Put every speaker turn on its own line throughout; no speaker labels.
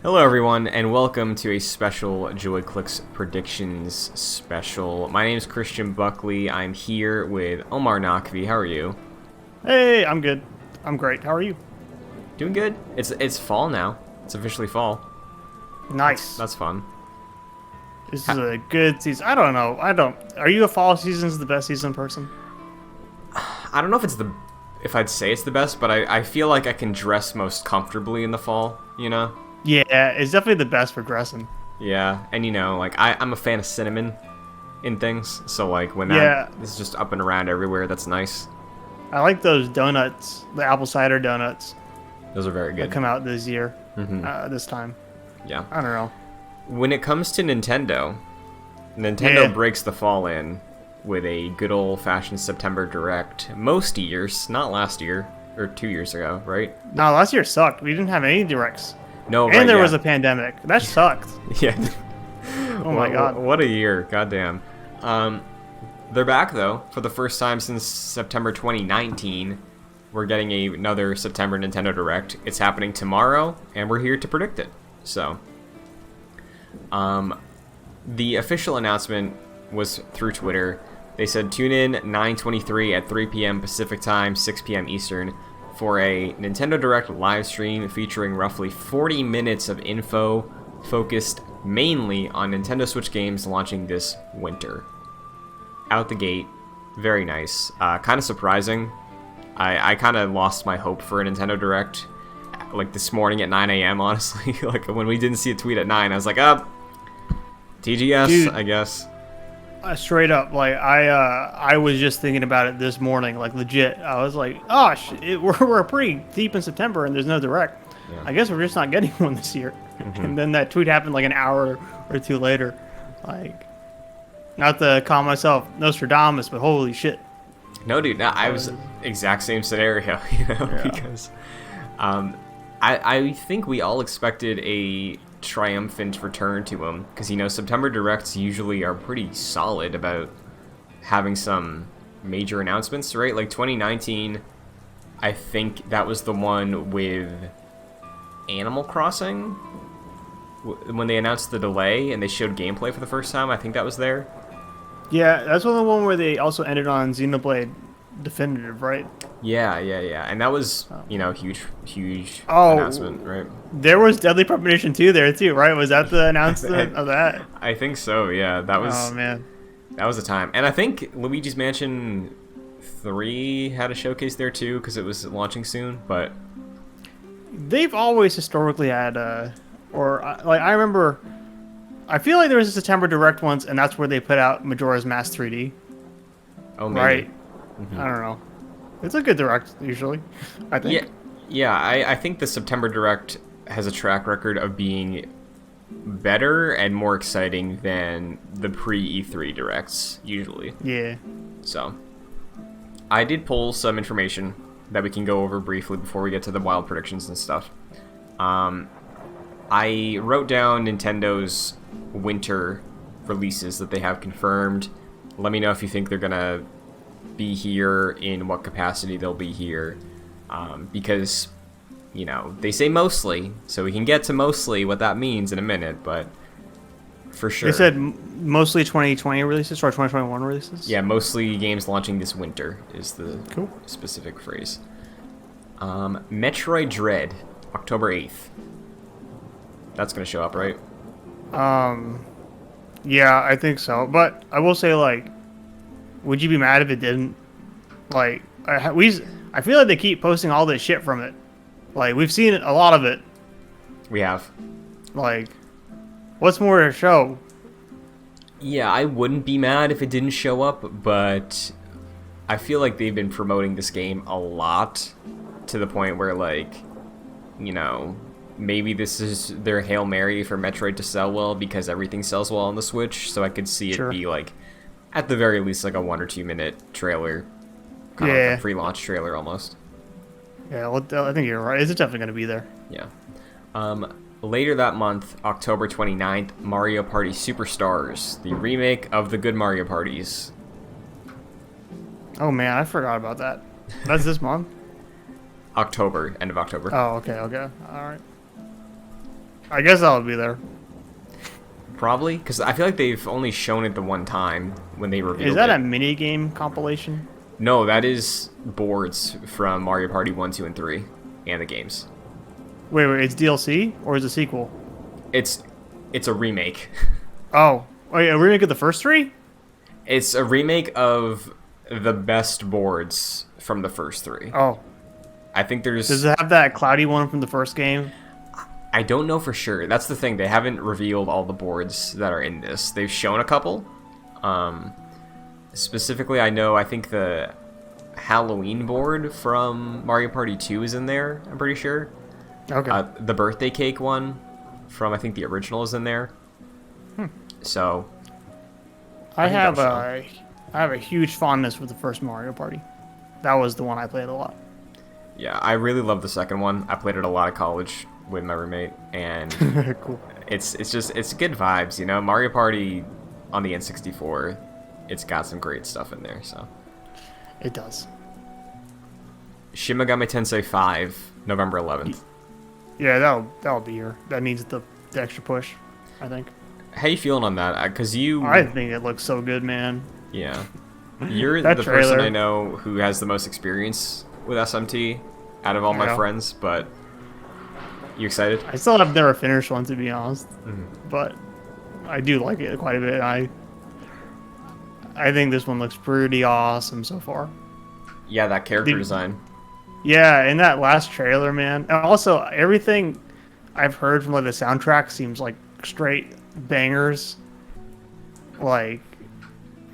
Hello everyone, and welcome to a special JoyClicks Predictions special. My name is Christian Buckley. I'm here with Omar Nakvi. How are you?
Hey, I'm good. I'm great. How are you?
Doing good. It's fall now. It's officially fall.
Nice.
That's fun.
This is a good season. I don't know. Are you a fall season's the best season person?
I don't know if I'd say it's the best, but I feel like I can dress most comfortably in the fall, you know?
Yeah, it's definitely the best for dressing.
Yeah, and like I'm a fan of cinnamon in things, so like when this is just up and around everywhere, that's nice.
I like those donuts, the apple cider donuts.
Those are very good.
That come out this year,
Mm-hmm.
this time.
Yeah.
I don't know.
When it comes to Nintendo breaks the fall in with a good old-fashioned September Direct. Most years, not last year, or 2 years ago, right?
No, last year sucked. We didn't have any directs.
No,
and there was a pandemic. That sucked.
Yeah.
Oh my god.
What a year. Goddamn. They're back, though, for the first time since September 2019. We're getting another September Nintendo Direct. It's happening tomorrow, and we're here to predict it. So, the official announcement was through Twitter. They said tune in 9/23 at 3 p.m. Pacific Time, 6 p.m. Eastern, for a Nintendo Direct live stream featuring roughly 40 minutes of info focused mainly on Nintendo Switch games launching this winter. Out the gate, very nice. Kind of surprising. I kind of lost my hope for a Nintendo Direct like this morning at 9 a.m. honestly. Like when we didn't see a tweet at 9, I was like, TGS, dude, I guess.
Straight up, like I was just thinking about it this morning, like legit. I was like, oh, we're pretty deep in September and there's no Direct. Yeah. I guess we're just not getting one this year. Mm-hmm. And then that tweet happened like an hour or two later. Like, not to call myself Nostradamus, but holy shit.
No, dude, no, I was exact same scenario, because I think we all expected a triumphant return to him, because September Directs usually are pretty solid about having some major announcements, right? Like 2019, I think that was the one with Animal Crossing when they announced the delay and they showed gameplay for the first time. I think that was there.
Yeah, that's the one where they also ended on Xenoblade Definitive, right?
Yeah, and that was huge announcement, right?
There was Deadly Premonition 2 there too, right? Was that the announcement of that?
I think so. Yeah, that was.
Oh man,
that was a time, and I think Luigi's Mansion 3 had a showcase there too because it was launching soon. But
they've always historically had, I remember. I feel like there was a September Direct once, and that's where they put out Majora's Mask 3D.
Oh, maybe.
Right?
Mm-hmm.
I don't know. It's a good Direct, usually, I think.
Yeah. I think the September Direct has a track record of being better and more exciting than the pre-E3 Directs, usually.
Yeah.
So, I did pull some information that we can go over briefly before we get to the wild predictions and stuff. I wrote down Nintendo's winter releases that they have confirmed. Let me know if you think they're gonna be here, in what capacity they'll be here, because they say mostly, so we can get to mostly what that means in a minute, but for sure
they said mostly 2020 releases or 2021 releases.
Yeah, mostly games launching this winter is the specific phrase. Metroid Dread, October 8th. That's gonna show up, right?
Yeah, I think so. But I will say, like, would you be mad if it didn't? Like, I feel like they keep posting all this shit from it. Like, we've seen a lot of it.
We have.
Like, what's more to show?
Yeah, I wouldn't be mad if it didn't show up, but I feel like they've been promoting this game a lot to the point where, like, maybe this is their Hail Mary for Metroid to sell well because everything sells well on the Switch, so I could see it be, like, at the very least, like a 1 or 2 minute trailer. Kind of like a pre-launch trailer, almost.
Yeah, well, I think you're right. It's definitely going to be there.
Yeah. Later that month, October 29th, Mario Party Superstars, the remake of the good Mario Parties.
Oh, man, I forgot about that. That's this month?
October, end of October.
Oh, okay, all right. I guess I'll be there.
Probably, because I feel like they've only shown it the one time when they revealed it.
Is that a mini-game compilation?
No, that is boards from Mario Party 1, 2, and 3, and the games.
Wait, it's DLC or is it a sequel?
It's a remake.
Oh, wait, a remake of the first three?
It's a remake of the best boards from the first three.
Oh.
I think there's...
Does it have that cloudy one from the first game?
I don't know for sure. That's the thing. They haven't revealed all the boards that are in this. They've shown a couple. Specifically, I think the Halloween board from Mario Party 2 is in there, I'm pretty sure.
Okay.
The birthday cake one from, I think, the original is in there. So...
I have a huge fondness for the first Mario Party. That was the one I played a lot.
Yeah, I really love the second one. I played it a lot at college with my roommate, and
cool.
It's good vibes, you know. Mario Party on the N64, it's got some great stuff in there. So
it does.
Shin Megami Tensei 5, November 11th.
Yeah, that'll be here. That needs the extra push, I think.
How you feeling on that? Because
I think it looks so good, man.
Yeah. You're the person I know who has the most experience with SMT out of all my friends, but you excited?
I still have never finished one, to be honest, but I do like it quite a bit. I think this one looks pretty awesome so far.
Yeah, that character design.
Yeah, and that last trailer, man. And also, everything I've heard from like the soundtrack seems like straight bangers. Like,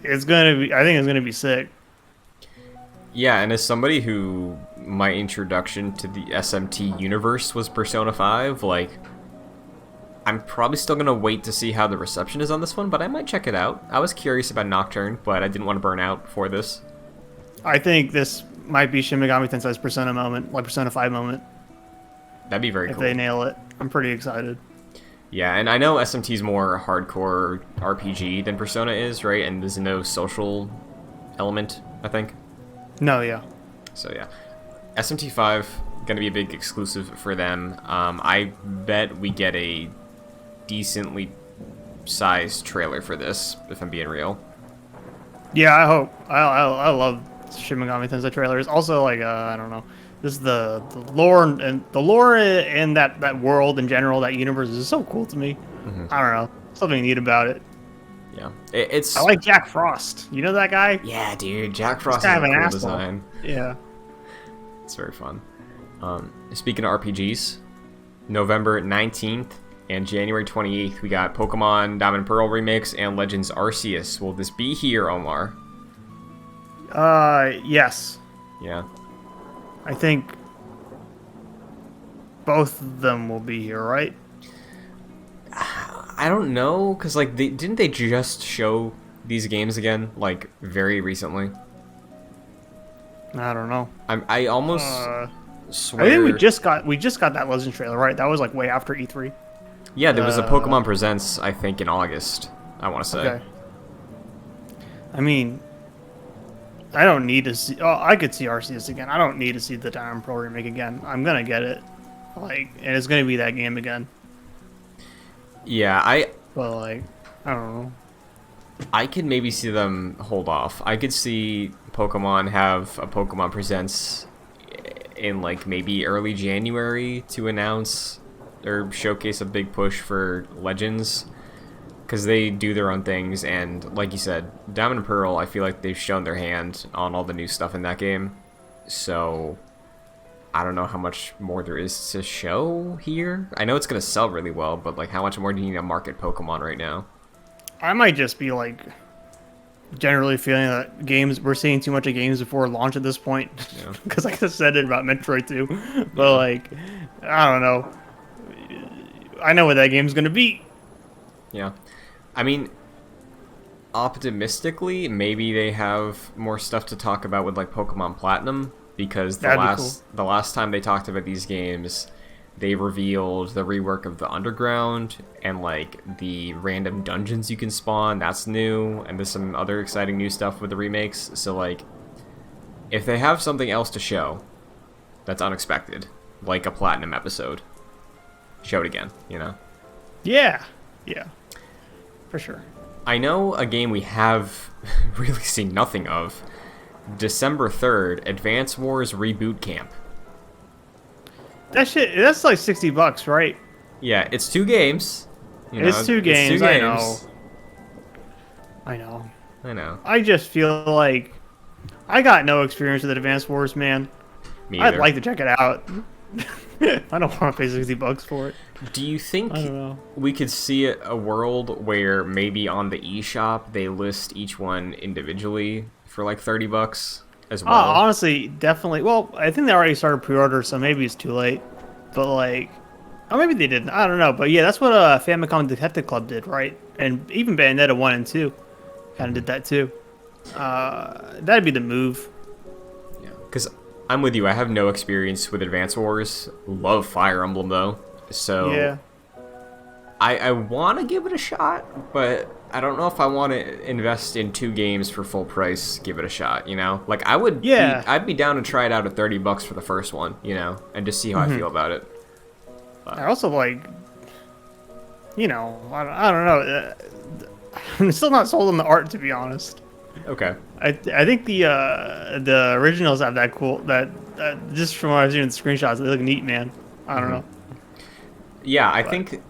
it's gonna be. I think it's gonna be sick.
Yeah, and as somebody who my introduction to the SMT universe was Persona 5, like, I'm probably still gonna wait to see how the reception is on this one, but I might check it out. I was curious about Nocturne, but I didn't want to burn out for this.
I think this might be Shin Megami Tensei's Persona moment, like Persona 5 moment.
That'd be very cool.
If they nail it. I'm pretty excited.
Yeah, and I know SMT's more hardcore RPG than Persona is, right? And there's no social element, I think.
No, yeah.
So yeah, SMT 5 gonna be a big exclusive for them. I bet we get a decently sized trailer for this, if I'm being real.
Yeah, I hope. I love Shin Megami Tensei trailers. Also, like, I don't know. This is the lore and the lore in that world in general, that universe is so cool to me. I don't know, something neat about it.
Yeah,
I like Jack Frost. You know that guy?
Yeah, dude, Jack Frost is a cool design.
Yeah,
it's very fun. Speaking of RPGs, November 19th and January 28th, we got Pokemon Diamond and Pearl Remix and Legends Arceus. Will this be here, Omar?
Yes.
Yeah.
I think both of them will be here, right?
I don't know, because, like, didn't they just show these games again, like, very recently?
I don't know.
I almost swear...
I think we just got that Legends trailer, right? That was, like, way after E3.
Yeah, there was a Pokemon Presents, I think, in August, I want to say. Okay.
I mean... I don't need to see... Oh, I could see Arceus again. I don't need to see the Diamond Pearl remake again. I'm gonna get it. Like, and it's gonna be that game again.
Yeah,
But, like, I don't know.
I could maybe see them hold off. I could see Pokemon have a Pokemon Presents in, like, maybe early January to announce or showcase a big push for Legends. Because they do their own things, and like you said, Diamond and Pearl, I feel like they've shown their hand on all the new stuff in that game. So, I don't know how much more there is to show here. I know it's going to sell really well, but like, how much more do you need to market Pokemon right now?
I might just be like, generally feeling that we're seeing too much of games before launch at this point. Because I could have said it about Metroid too. But like, I don't know. I know what that game's going to be.
Yeah. I mean, optimistically, maybe they have more stuff to talk about with like Pokemon Platinum, because the last time they talked about these games, they revealed the rework of the Underground and like the random dungeons you can spawn. That's new, and there's some other exciting new stuff with the remakes. So like, if they have something else to show that's unexpected, like a Platinum episode, show it again, you know?
Yeah. Yeah. For sure.
I know a game we have really seen nothing of. December 3rd, Advance Wars Reboot Camp.
That's like $60, right?
Yeah, it's 2 games.
It's 2 games. I know.
I know.
I just feel like I got no experience with Advance Wars, man.
Me either.
I'd like to check it out. I don't want to pay $60 for it.
Do you think
I don't know.
we could see a world where maybe on the eShop they list each one individually for like $30 as well?
Honestly, definitely. Well, I think they already started pre-order, so maybe it's too late. But like, oh, maybe they didn't. I don't know. But yeah, that's what Famicom Detective Club did, right? And even Bayonetta 1 and 2 kind of did that too. That'd be the move.
Yeah, because I'm with you. I have no experience with Advance Wars. Love Fire Emblem though, so
Yeah.
I want to give it a shot, but I don't know if I want to invest in 2 games for full price. Give it a shot, you know. Like I would.
Yeah.
I'd be down to try it out at $30 for the first one, you know, and just see how I feel about it.
I also like, you know, I don't know. I'm still not sold on the art, to be honest.
Okay.
I think the originals have that cool that just from what I've seen in the screenshots, they look neat, man. I don't know.
Yeah, I think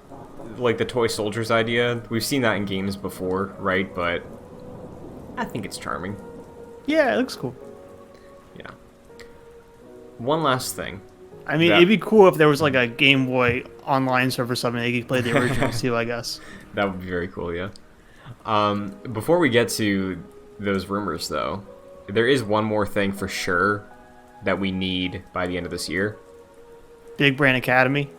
like the toy soldiers idea, we've seen that in games before, right? But I think it's charming.
Yeah, it looks cool.
Yeah. One last thing.
I mean, it'd be cool if there was like a Game Boy online server or something that you could play the originals too, I guess.
That would be very cool, yeah. Before we get to those rumors, though, there is one more thing for sure that we need by the end of this year.
Big Brain Academy.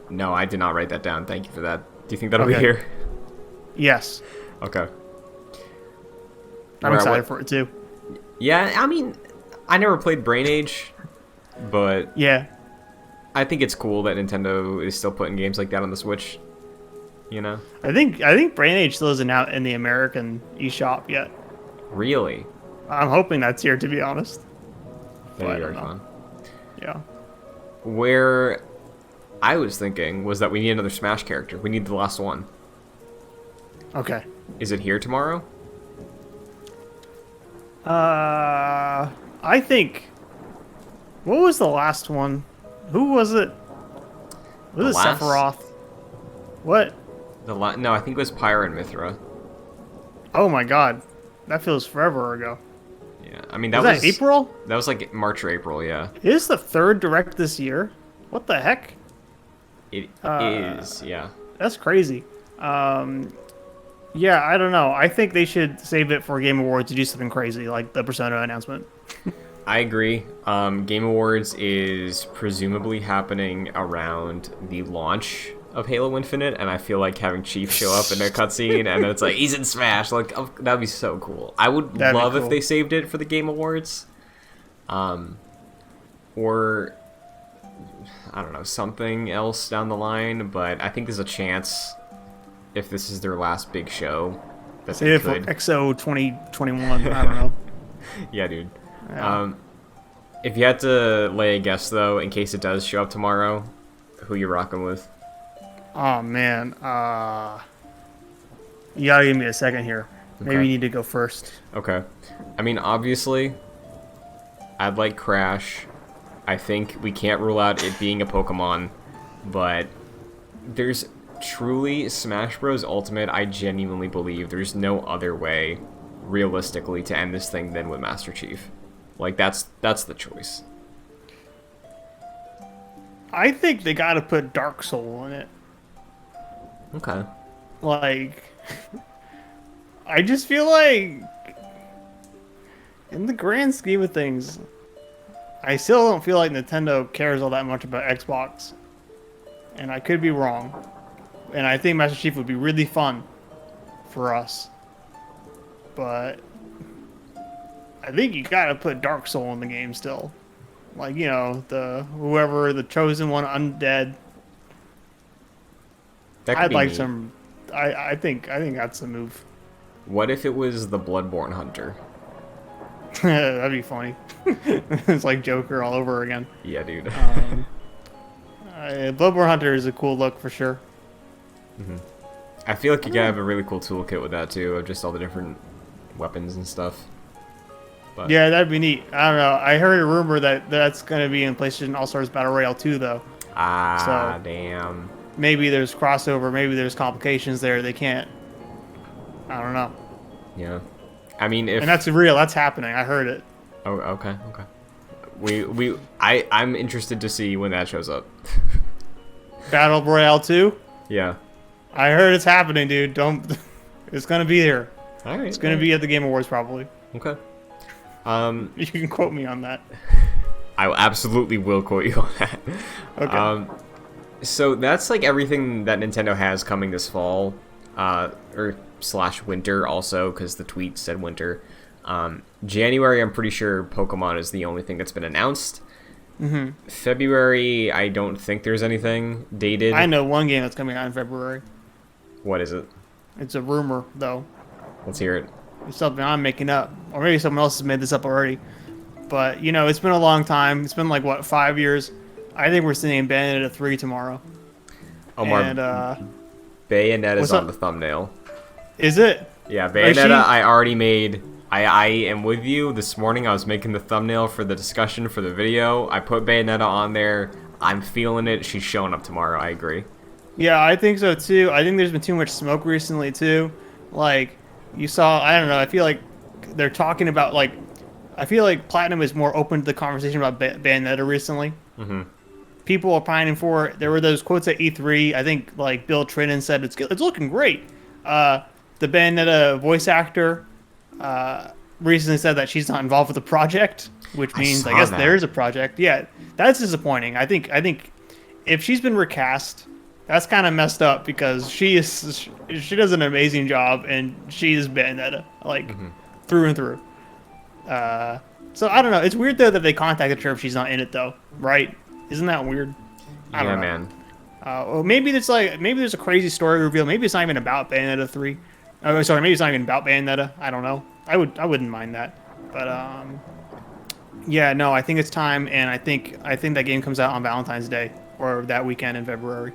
No, I did not write that down. Thank you for that. Do you think that'll be here?
Yes.
Okay.
I'm excited for it too.
Yeah, I mean, I never played Brain Age, but
yeah,
I think it's cool that Nintendo is still putting games like that on the Switch. You know?
I think Brain Age still isn't out in the American eShop yet.
Really?
I'm hoping that's here, to be honest.
That'd be very fun.
Yeah.
Where I was thinking was that we need another Smash character. We need the last one.
Okay.
Is it here tomorrow?
I think. What was the last one? Who was it? Was it Sephiroth? What?
No, I think it was Pyra and Mithra.
Oh my god, that feels forever ago.
Yeah, I mean that
was April?
That was like March or April, yeah.
It is the 3rd Direct this year. What the heck?
It is, yeah.
That's crazy. Yeah, I don't know. I think they should save it for Game Awards to do something crazy, like the Persona announcement.
I agree. Game Awards is presumably happening around the launch of Halo Infinite, and I feel like having Chief show up in a cutscene and it's like he's in Smash, like that'd be so cool. I would love if they saved it for the Game Awards, or I don't know, something else down the line. But I think there's a chance if this is their last big show that
Save it for XO 2021. I don't know.
Yeah, dude.
Yeah.
If you had to lay a guess though, in case it does show up tomorrow, who you rocking with?
Oh man, you gotta give me a second here. Maybe you need to go first.
Okay. I mean, obviously, I'd like Crash. I think we can't rule out it being a Pokemon, but there's truly Smash Bros. Ultimate. I genuinely believe there's no other way, realistically, to end this thing than with Master Chief. Like that's the choice.
I think they gotta put Dark Soul in it.
Okay.
Like, I just feel like, in the grand scheme of things, I still don't feel like Nintendo cares all that much about Xbox. And I could be wrong. And I think Master Chief would be really fun for us. But I think you gotta put Dark Soul in the game still. Like, you know, the chosen one, undead. I'd like some. I think that's a move.
What if it was the Bloodborne Hunter?
That'd be funny. It's like Joker all over again.
Yeah, dude.
Bloodborne Hunter is a cool look for sure.
I feel like you gotta have a really cool toolkit with that too, of just all the different weapons and stuff. But
Yeah, that'd be neat. I don't know. I heard a rumor that that's going to be in PlayStation All-Stars Battle Royale 2, though.
so, damn.
Maybe there's crossover. Maybe there's complications there. They can't. I don't know.
Yeah. I mean, if...
And that's real. That's happening. I heard it.
Oh, okay. I'm interested to see when that shows up.
Battle Royale 2?
Yeah.
I heard it's happening, dude. Don't... It's going to be here.
All right.
It's going to be at the Game Awards, probably.
Okay.
You can quote me on that.
I absolutely will quote you on that.
Okay.
So that's like everything that Nintendo has coming this fall, or / winter also, because the tweet said winter. January, I'm pretty sure Pokemon is the only thing that's been announced. February, I don't think there's anything dated.
I know one game that's coming out in February.
What is it?
It's a rumor, though.
Let's hear it.
It's something I'm making up. Or maybe someone else has made this up already. But, you know, it's been a long time. It's been like, what, 5 years? I think we're seeing Bayonetta 3 tomorrow.
Omar,
And,
Bayonetta's on the thumbnail.
Is it?
Yeah, Bayonetta I already made. I am with you. This morning I was making the thumbnail for the discussion for the video. I put Bayonetta on there. I'm feeling it. She's showing up tomorrow. I agree.
Yeah, I think so, too. I think there's been too much smoke recently, too. Like... You saw, I don't know, I feel like they're talking about, like, I feel like Platinum is more open to the conversation about Bayonetta recently. People are pining for it. There were those quotes at E3. I think, like, Bill Trinan said, it's looking great. The Bayonetta voice actor recently said that she's not involved with the project, which means, I guess, there is a project. Yeah, that's disappointing. I think if she's been recast... That's kind of messed up because she does an amazing job and she is Bayonetta, like, through and through. So I don't know. It's weird though that they contacted her if she's not in it though, right? Isn't that weird? I don't know.
Man.
Well, maybe there's a crazy story reveal. Maybe it's not even about Bayonetta 3. Oh, sorry, maybe it's not even about Bayonetta. I don't know. I wouldn't mind that. But yeah, no, I think it's time, and I think that game comes out on Valentine's Day or that weekend in February.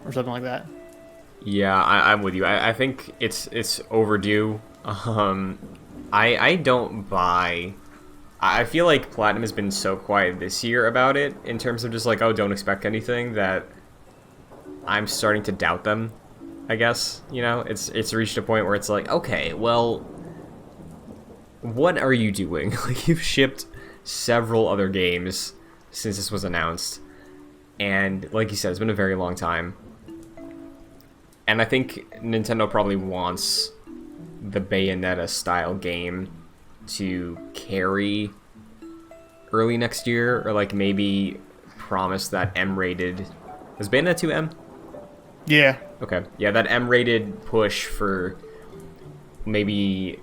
Or something like that.
Yeah, I'm with you. I think it's overdue. I don't buy... I feel like Platinum has been so quiet this year about it, in terms of just like, oh, don't expect anything, that I'm starting to doubt them, I guess. You know, it's reached a point where it's like, okay, well, what are you doing? Like, you've shipped several other games since this was announced. And like you said, it's been a very long time. And I think Nintendo probably wants the Bayonetta style game to carry early next year, or like maybe promise that M-rated... Is Bayonetta 2 M?
Yeah.
Okay. Yeah, that M-rated push for maybe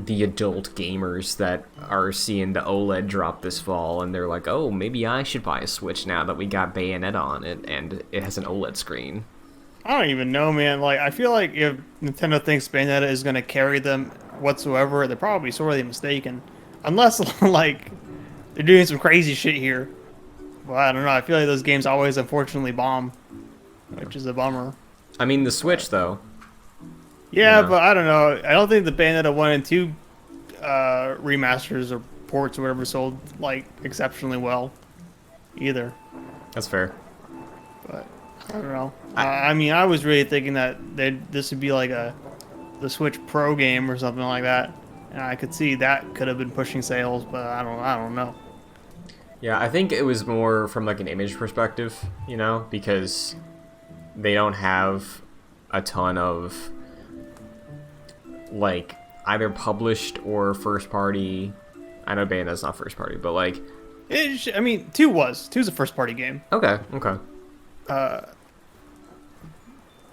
the adult gamers that are seeing the OLED drop this fall, and they're like, oh, maybe I should buy a Switch now that we got Bayonetta on it, and it has an OLED screen. I
don't even know, man. Like, I feel like if Nintendo thinks Bayonetta is going to carry them whatsoever, they're probably sorely mistaken. Unless, like, they're doing some crazy shit here. Well, I don't know. I feel like those games always, unfortunately, bomb, which is a bummer.
I mean, the Switch, though.
Yeah, but I don't know. I don't think the Bayonetta 1 and 2 remasters or ports or whatever sold, like, exceptionally well either.
That's fair.
But... I don't know. I mean, I was really thinking that this would be like the Switch Pro game or something like that, and I could see that could have been pushing sales, but I don't know.
Yeah, I think it was more from like an image perspective, you know, because they don't have a ton of like either published or first party. I know Bayonetta's not first party, but like,
I mean, 2's a first party game.
Okay.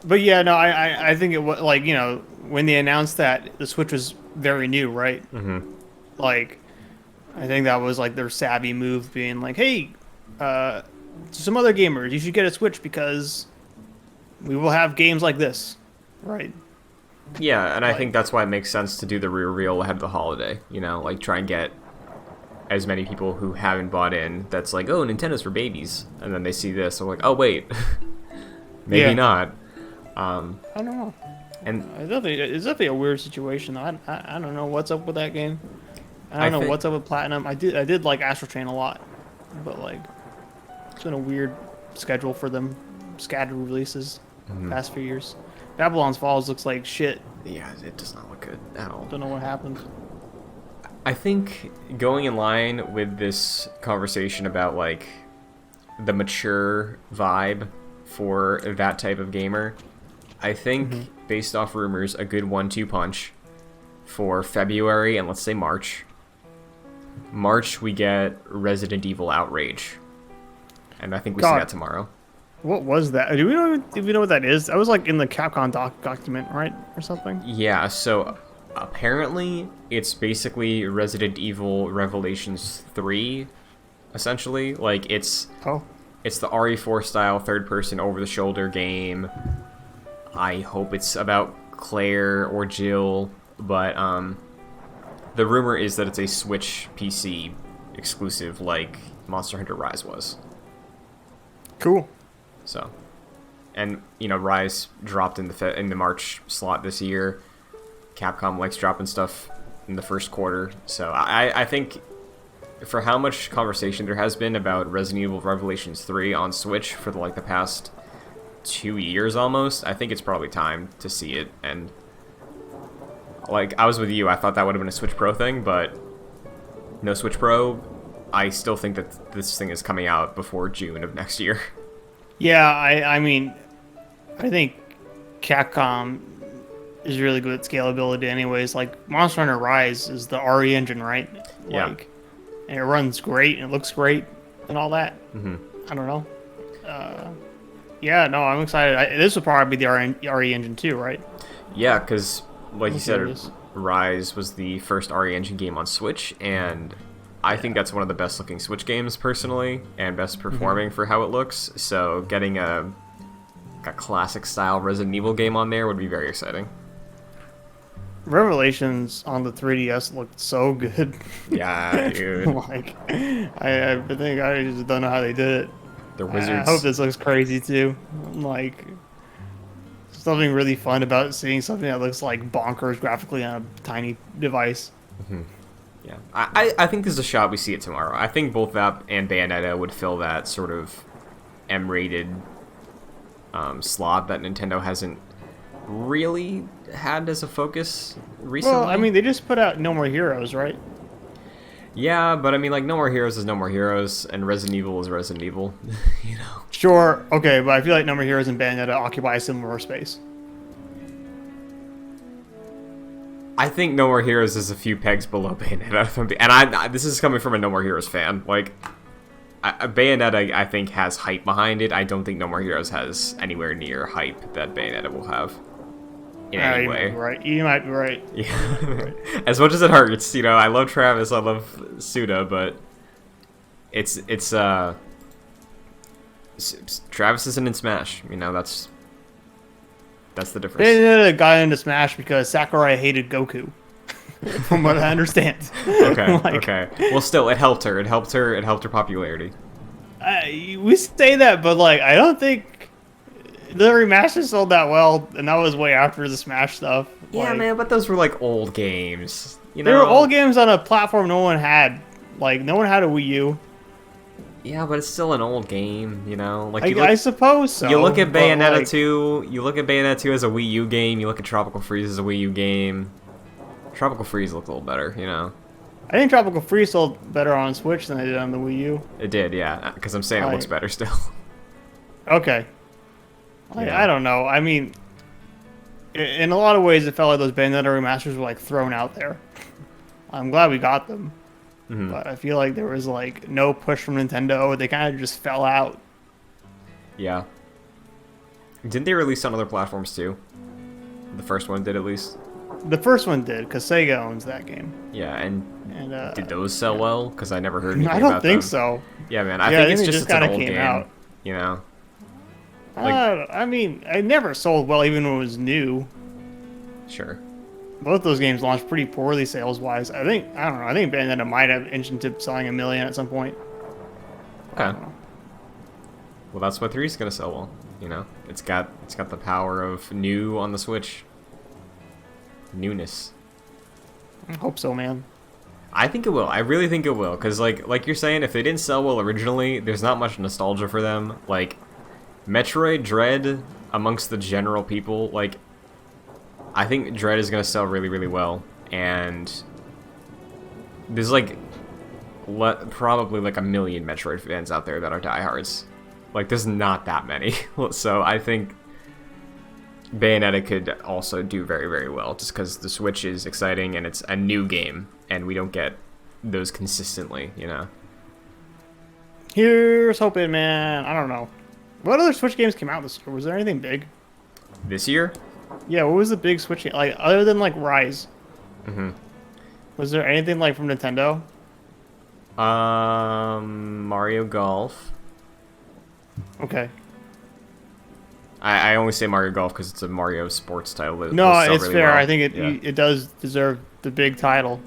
But yeah, no, I think it was, like, you know, when they announced that the Switch was very new, right? Like, I think that was, like, their savvy move, being like, hey, some other gamers, you should get a Switch because we will have games like this, right?
Yeah, and I think that's why it makes sense to do the reveal ahead of the holiday, you know, like, try and get as many people who haven't bought in. That's like, oh, Nintendo's for babies, and then they see this, they're like, oh wait, maybe not.
I don't know.
And
it's definitely a weird situation. I don't know what's up with that game. I don't know what's up with Platinum. I did like Astral Chain a lot, but like it's been a weird schedule for them, scattered releases past few years. Babylon's Falls looks like shit.
Yeah, it does not look good at all.
Don't know what happened.
I think going in line with this conversation about like the mature vibe for that type of gamer, I think based off rumors, a good 1-2 punch for February and let's say March. March we get Resident Evil Outrage, and I think we see that tomorrow. What
was that? Do we know what that is? That was like in the Capcom document, right, or something?
Yeah. So apparently, it's basically Resident Evil Revelations 3, essentially. Like it's the RE4 style third-person over-the-shoulder game. I hope it's about Claire or Jill, but the rumor is that it's a Switch PC exclusive, like Monster Hunter Rise was.
Cool.
So, and you know, Rise dropped in the March slot this year. Capcom likes dropping stuff in the first quarter, so I think for how much conversation there has been about Resident Evil Revelations 3 on Switch for the past 2 years almost, I think it's probably time to see it. And like I was with you, I thought that would have been a Switch Pro thing, but no Switch Pro. I still think that this thing is coming out before June of next year.
Yeah, I mean, I think Capcom is really good at scalability anyways. Like, Monster Hunter Rise is the RE engine, right?
Yeah.
Like, and it runs great, and it looks great, and all that. I don't know. Yeah, no, I'm excited. This will probably be the RE engine too, right?
Yeah, because, like you said, Rise was the first RE engine game on Switch, and I think that's one of the best looking Switch games personally, and best performing for how it looks. So getting a classic style Resident Evil game on there would be very exciting.
Revelations on the 3DS looked so good.
Yeah, dude.
Like, I think I just don't know how they did it.
The Wizards.
I hope this looks crazy too. Like, something really fun about seeing something that looks like bonkers graphically on a tiny device.
Yeah, I think there's a shot we see it tomorrow. I think both that and Bayonetta would fill that sort of M-rated slot that Nintendo hasn't really had as a focus recently.
Well, I mean, they just put out No More Heroes, right?
Yeah, but I mean, like, No More Heroes is No More Heroes, and Resident Evil is Resident Evil, you know?
Sure, okay, but I feel like No More Heroes and Bayonetta occupy a similar space.
I think No More Heroes is a few pegs below Bayonetta, and this is coming from a No More Heroes fan. Like, Bayonetta, I think, has hype behind it. I don't think No More Heroes has anywhere near hype that Bayonetta will have in any way.
You might be right.
Yeah. As much as it hurts, you know, I love Travis, I love Suda, but it's Travis isn't in Smash. You know, that's the difference.
Bayonetta got into Smash because Sakurai hated Goku. From what I understand.
Okay. Okay. Well, still, it helped her. It helped her popularity.
We say that, but like, I don't think the remaster sold that well, and that was way after the Smash stuff.
Yeah,
like,
man, but those were like old games. You know,
they were old games on a platform no one had. Like, no one had a Wii U.
Yeah, but it's still an old game, you know. Like,
I suppose so.
You look at Bayonetta 2. You look at Bayonetta 2 as a Wii U game. You look at Tropical Freeze as a Wii U game. Tropical Freeze looked a little better, you know.
I think Tropical Freeze sold better on Switch than it did on the Wii U.
It did, yeah. Because I'm saying it looks better still.
Okay. I don't know. I mean, in a lot of ways, it felt like those Bayonetta remasters were like thrown out there. I'm glad we got them. But I feel like there was like no push from Nintendo. They kind of just fell out.
Yeah. Didn't they release on other platforms too? The first one did, at least.
The first one did, because Sega owns that game.
Yeah, and did those sell well? Because I never heard anything about them.
I don't think so.
Yeah, man. I think it's just an old game. Out. You know.
Like, I mean, it never sold well, even when it was new.
Sure.
Both those games launched pretty poorly sales-wise. I don't know. I think Bayonetta might have inched into selling 1 million at some point.
Okay. Well, that's what 3 is gonna sell well. You know, it's got the power of new on the Switch. Newness.
I hope so, man.
I think it will. I really think it will, because like you're saying, if they didn't sell well originally, there's not much nostalgia for them. Like, Metroid Dread amongst the general people, like, I think Dread is gonna sell really, really well, and there's like probably like 1 million Metroid fans out there that are diehards. Like, there's not that many, so I think Bayonetta could also do very, very well, just because the Switch is exciting and it's a new game, and we don't get those consistently, you know.
Here's hoping, man. I don't know. What other Switch games came out this year? Was there anything big?
This year?
Yeah, what was the big Switch game? Like, other than, like, Rise?
Mm-hmm.
Was there anything, like, from Nintendo?
Mario Golf.
Okay.
I only say Mario Golf because it's a Mario sports title.
No, it's really fair. Well. I think it does deserve the big title.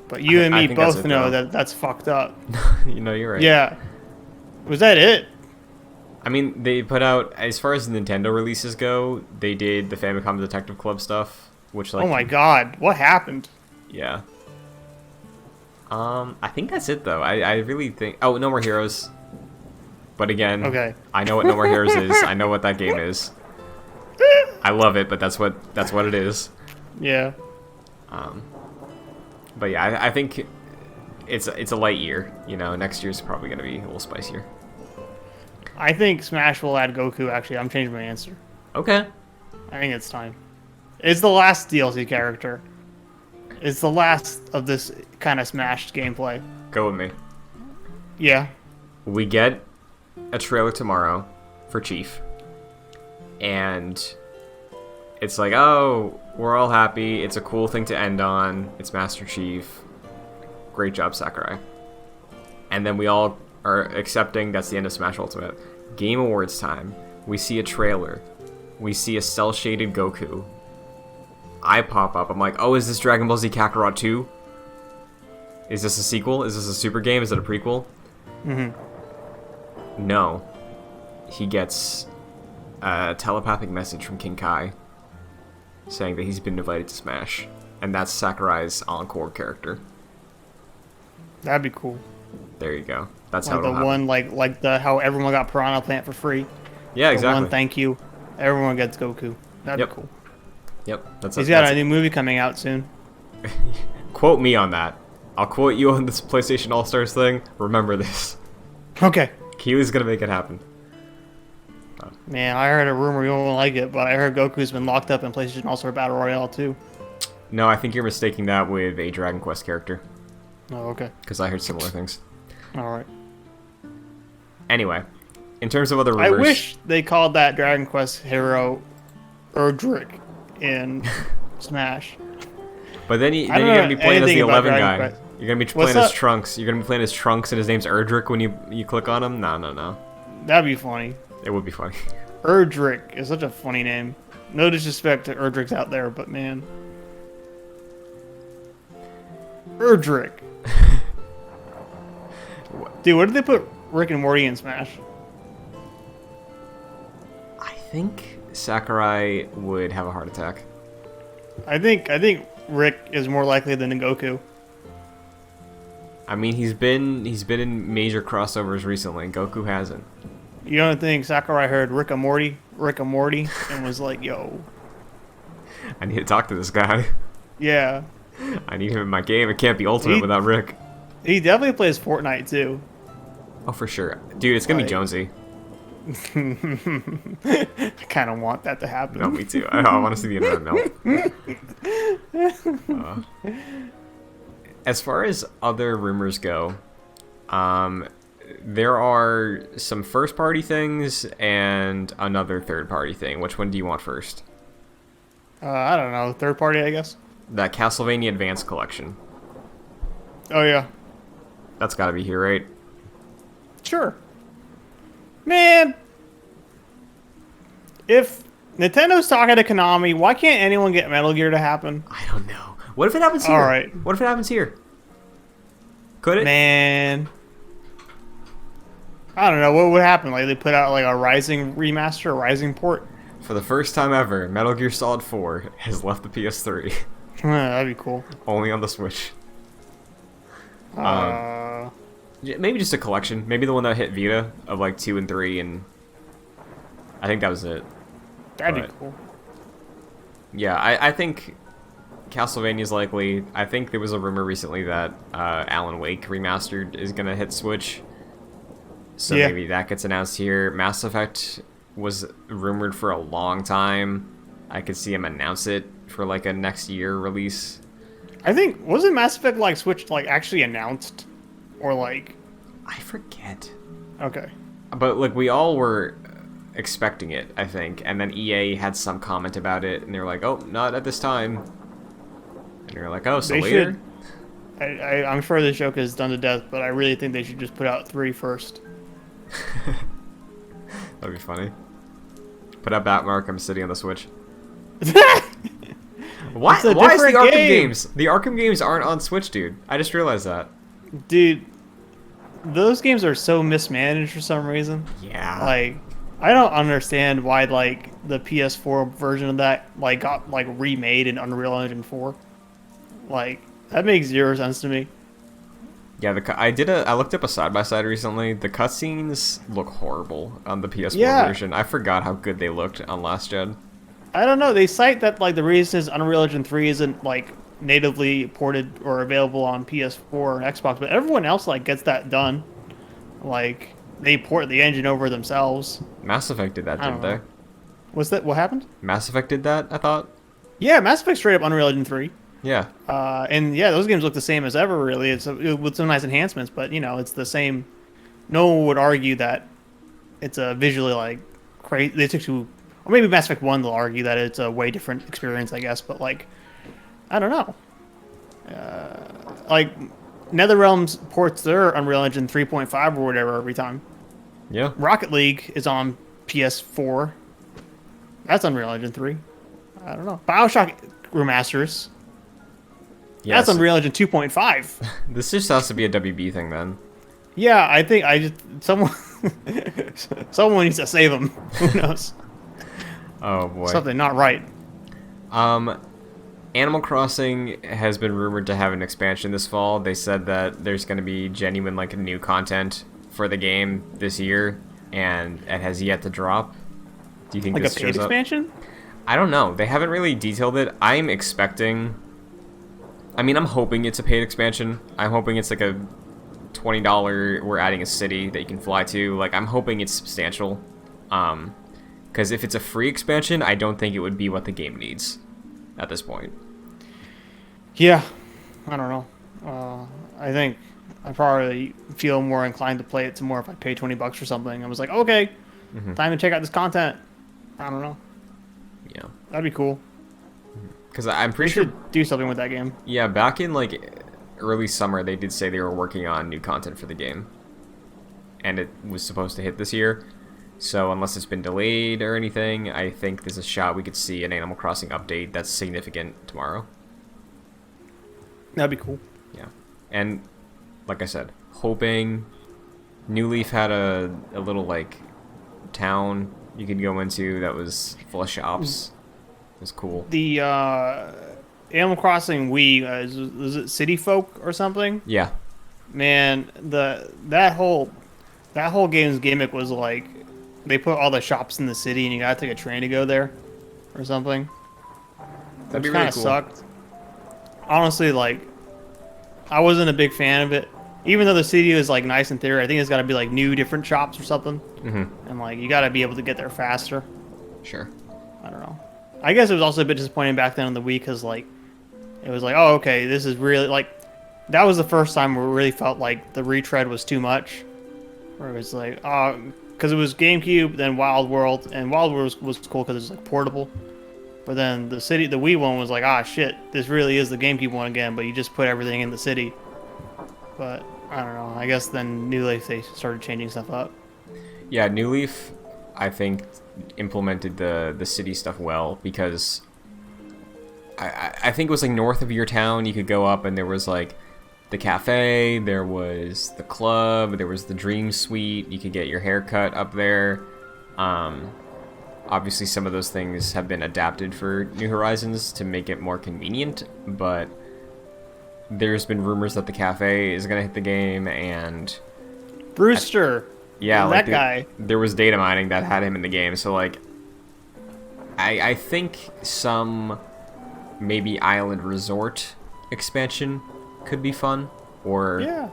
But you and me both know that that's fucked up.
You know, you're right.
Yeah. Was that it?
I mean, they put out, as far as Nintendo releases go, they did the Famicom Detective Club stuff, which, like...
Oh my god, what happened?
Yeah. I think that's it, though. I really think... Oh, No More Heroes. But again, okay. I know what No More Heroes is. I know what that game is. I love it, but that's what it is.
Yeah.
But yeah, I think it's a light year. You know, next year's probably going to be a little spicier.
I think Smash will add Goku, actually. I'm changing my answer.
Okay.
I think it's time. It's the last DLC character. It's the last of this kind of Smash gameplay.
Go with me.
Yeah.
We get a trailer tomorrow for Chief. And it's like, oh, we're all happy. It's a cool thing to end on. It's Master Chief. Great job, Sakurai. And then we all are accepting that's the end of Smash Ultimate. Game Awards time. We see a trailer. We see a cel-shaded Goku. I pop up. I'm like, oh, is this Dragon Ball Z Kakarot 2? Is this a sequel? Is this a super game? Is it a prequel?
Mm-hmm.
No. He gets a telepathic message from King Kai saying that he's been invited to Smash. And that's Sakurai's encore character.
That'd be cool.
There you go. That's
like
how it'll
the
happen.
one, like the how everyone got Piranha Plant for free.
Yeah, exactly.
One thank you. Everyone gets Goku. That'd be cool.
Yep.
He's got a new movie coming out soon.
Quote me on that. I'll quote you on this PlayStation All-Stars thing. Remember this.
Okay.
Kiwi's gonna make it happen.
Man, I heard a rumor you won't like it, but I heard Goku's been locked up in PlayStation All-Star Battle Royale too.
No, I think you're mistaking that with a Dragon Quest character.
Oh, okay.
Because I heard similar things.
Alright.
Anyway, in terms of other rumors...
I wish they called that Dragon Quest hero Erdrick in Smash.
But then you're going to be playing as the 11 guy. Quest. You're going to be playing as Trunks. You're going to be playing as Trunks and his name's Erdrick when you click on him? No.
That'd be funny.
It would be funny.
Erdrick is such a funny name. No disrespect to Erdricks out there, but man. Erdrick. Dude, what did they put Rick and Morty in Smash?
I think Sakurai would have a heart attack.
I think Rick is more likely than Goku.
I mean, he's been in major crossovers recently. Goku hasn't.
You don't think Sakurai heard Rick and Morty, and was like, yo.
I need to talk to this guy.
Yeah.
I need him in my game. It can't be Ultimate without Rick.
He definitely plays Fortnite, too.
Oh, for sure. Dude, it's going to be Jonesy.
I kind of want that to happen.
No, me too. I want to see the internet melt. As far as other rumors go, there are some first-party things and another third-party thing. Which one do you want first?
I don't know. Third-party, I guess?
That Castlevania Advanced Collection.
Oh, yeah.
That's got to be here, right?
Sure. Man! If Nintendo's talking to Konami. Why can't anyone get Metal Gear to happen?
I don't know. What if it happens here?
All right.
What if it happens here? Could it?
Man. I don't know. What would happen? Like, they put out, like, a Rising remaster, a Rising port?
For the first time ever, Metal Gear Solid 4 has left the PS3.
That'd be cool.
Only on the Switch. Maybe just a collection. Maybe the one that hit Vita of, like, 2 and 3, and I think that was it.
That'd be cool.
Yeah, I think Castlevania's likely. I think there was a rumor recently that Alan Wake Remastered is going to hit Switch. So
yeah.
Maybe that gets announced here. Mass Effect was rumored for a long time. I could see him announce it for like a next year release.
I think, wasn't Mass Effect like Switch like actually announced? Or like...
I forget.
Okay.
But like we all were expecting it, I think. And then EA had some comment about it and they were like, oh, not at this time. And you're like, oh, so
they
later?
Should, I'm sure this joke is done to death, but I really think they should just put out 3 first.
That'd be funny. Put up Batmark, I'm sitting on the Switch. Why is the Arkham games? The Arkham games aren't on Switch, dude. I just realized that.
Dude, those games are so mismanaged for some reason.
Yeah.
Like, I don't understand why, like, the PS4 version of that, like, got, like, remade in Unreal Engine 4. Like, that makes 0 sense to me.
Yeah, I looked up a side-by-side recently. The cutscenes look horrible on the PS4 version. I forgot how good they looked on last gen.
I don't know. They cite that like the reason is Unreal Engine 3 isn't like natively ported or available on PS4 or Xbox, but everyone else like gets that done. Like they port the engine over themselves.
Mass Effect did that, didn't they?
What's that? What happened?
Mass Effect did that, I thought.
Yeah, Mass Effect straight up Unreal Engine 3.
Yeah.
And yeah, those games look the same as ever, really. It's with some nice enhancements, but you know, it's the same. No one would argue that it's a visually like crazy. They took to, or maybe Mass Effect 1 they'll argue that it's a way different experience, I guess. But like, I don't know. Like, NetherRealms ports their Unreal Engine 3.5 or whatever every time.
Yeah.
Rocket League is on PS4. That's Unreal Engine 3. I don't know. BioShock remasters. Yes. That's Unreal Engine 2.5.
This just has to be a WB thing then.
Yeah, I think someone needs to save them. Who knows?
Oh boy.
Something not right.
Animal Crossing has been rumored to have an expansion this fall. They said that there's going to be genuine like new content for the game this year, and it has yet to drop. Do you think
like
this
a paid expansion?
I don't know. They haven't really detailed it. I'm expecting. I mean, I'm hoping it's a paid expansion. I'm hoping it's like a $20. We're adding a city that you can fly to. Like, I'm hoping it's substantial. Because if it's a free expansion, I don't think it would be what the game needs at this point.
Yeah, I don't know. I think I probably feel more inclined to play it some more if I pay $20 for something. I was like, okay, time to check out this content. I don't know.
Yeah,
that'd be cool.
Because I'm pretty sure
should do something with that game.
Yeah, back in like early summer, they did say they were working on new content for the game, and it was supposed to hit this year. So unless it's been delayed or anything, I think there's a shot we could see an Animal Crossing update that's significant tomorrow.
That'd be cool.
Yeah, and like I said, hoping New Leaf had a little like town you could go into that was full of shops. It was cool.
The Animal Crossing Wii, is it City Folk or something?
Yeah. Man,
that whole game's gimmick was like they put all the shops in the city and you gotta take a train to go there or something.
That'd be really cool.
Sucked. Honestly, like I wasn't a big fan of it. Even though the city is like nice in theory, I think it's got to be like new different shops or something. And like you got to be able to get there faster.
Sure.
I don't know. I guess it was also a bit disappointing back then on the Wii because like it was like, oh, okay, this is really like that was the first time where we really felt like the retread was too much. Where it was like, because it was GameCube, then Wild World, and Wild World was cool because it was like portable. But then the Wii one was like, shit, this really is the GameCube one again, but you just put everything in the city. But I don't know. I guess then New Leaf they started changing stuff up.
Yeah, New Leaf. I think, implemented the city stuff well, because I think it was like north of your town, you could go up and there was like the cafe, there was the club, there was the dream suite, you could get your hair cut up there. Obviously some of those things have been adapted for New Horizons to make it more convenient, but there's been rumors that the cafe is going to hit the game, and
Brewster.
Yeah, like
that guy.
There was data mining that had him in the game, so like, I think some maybe island resort expansion could be fun, or
yeah,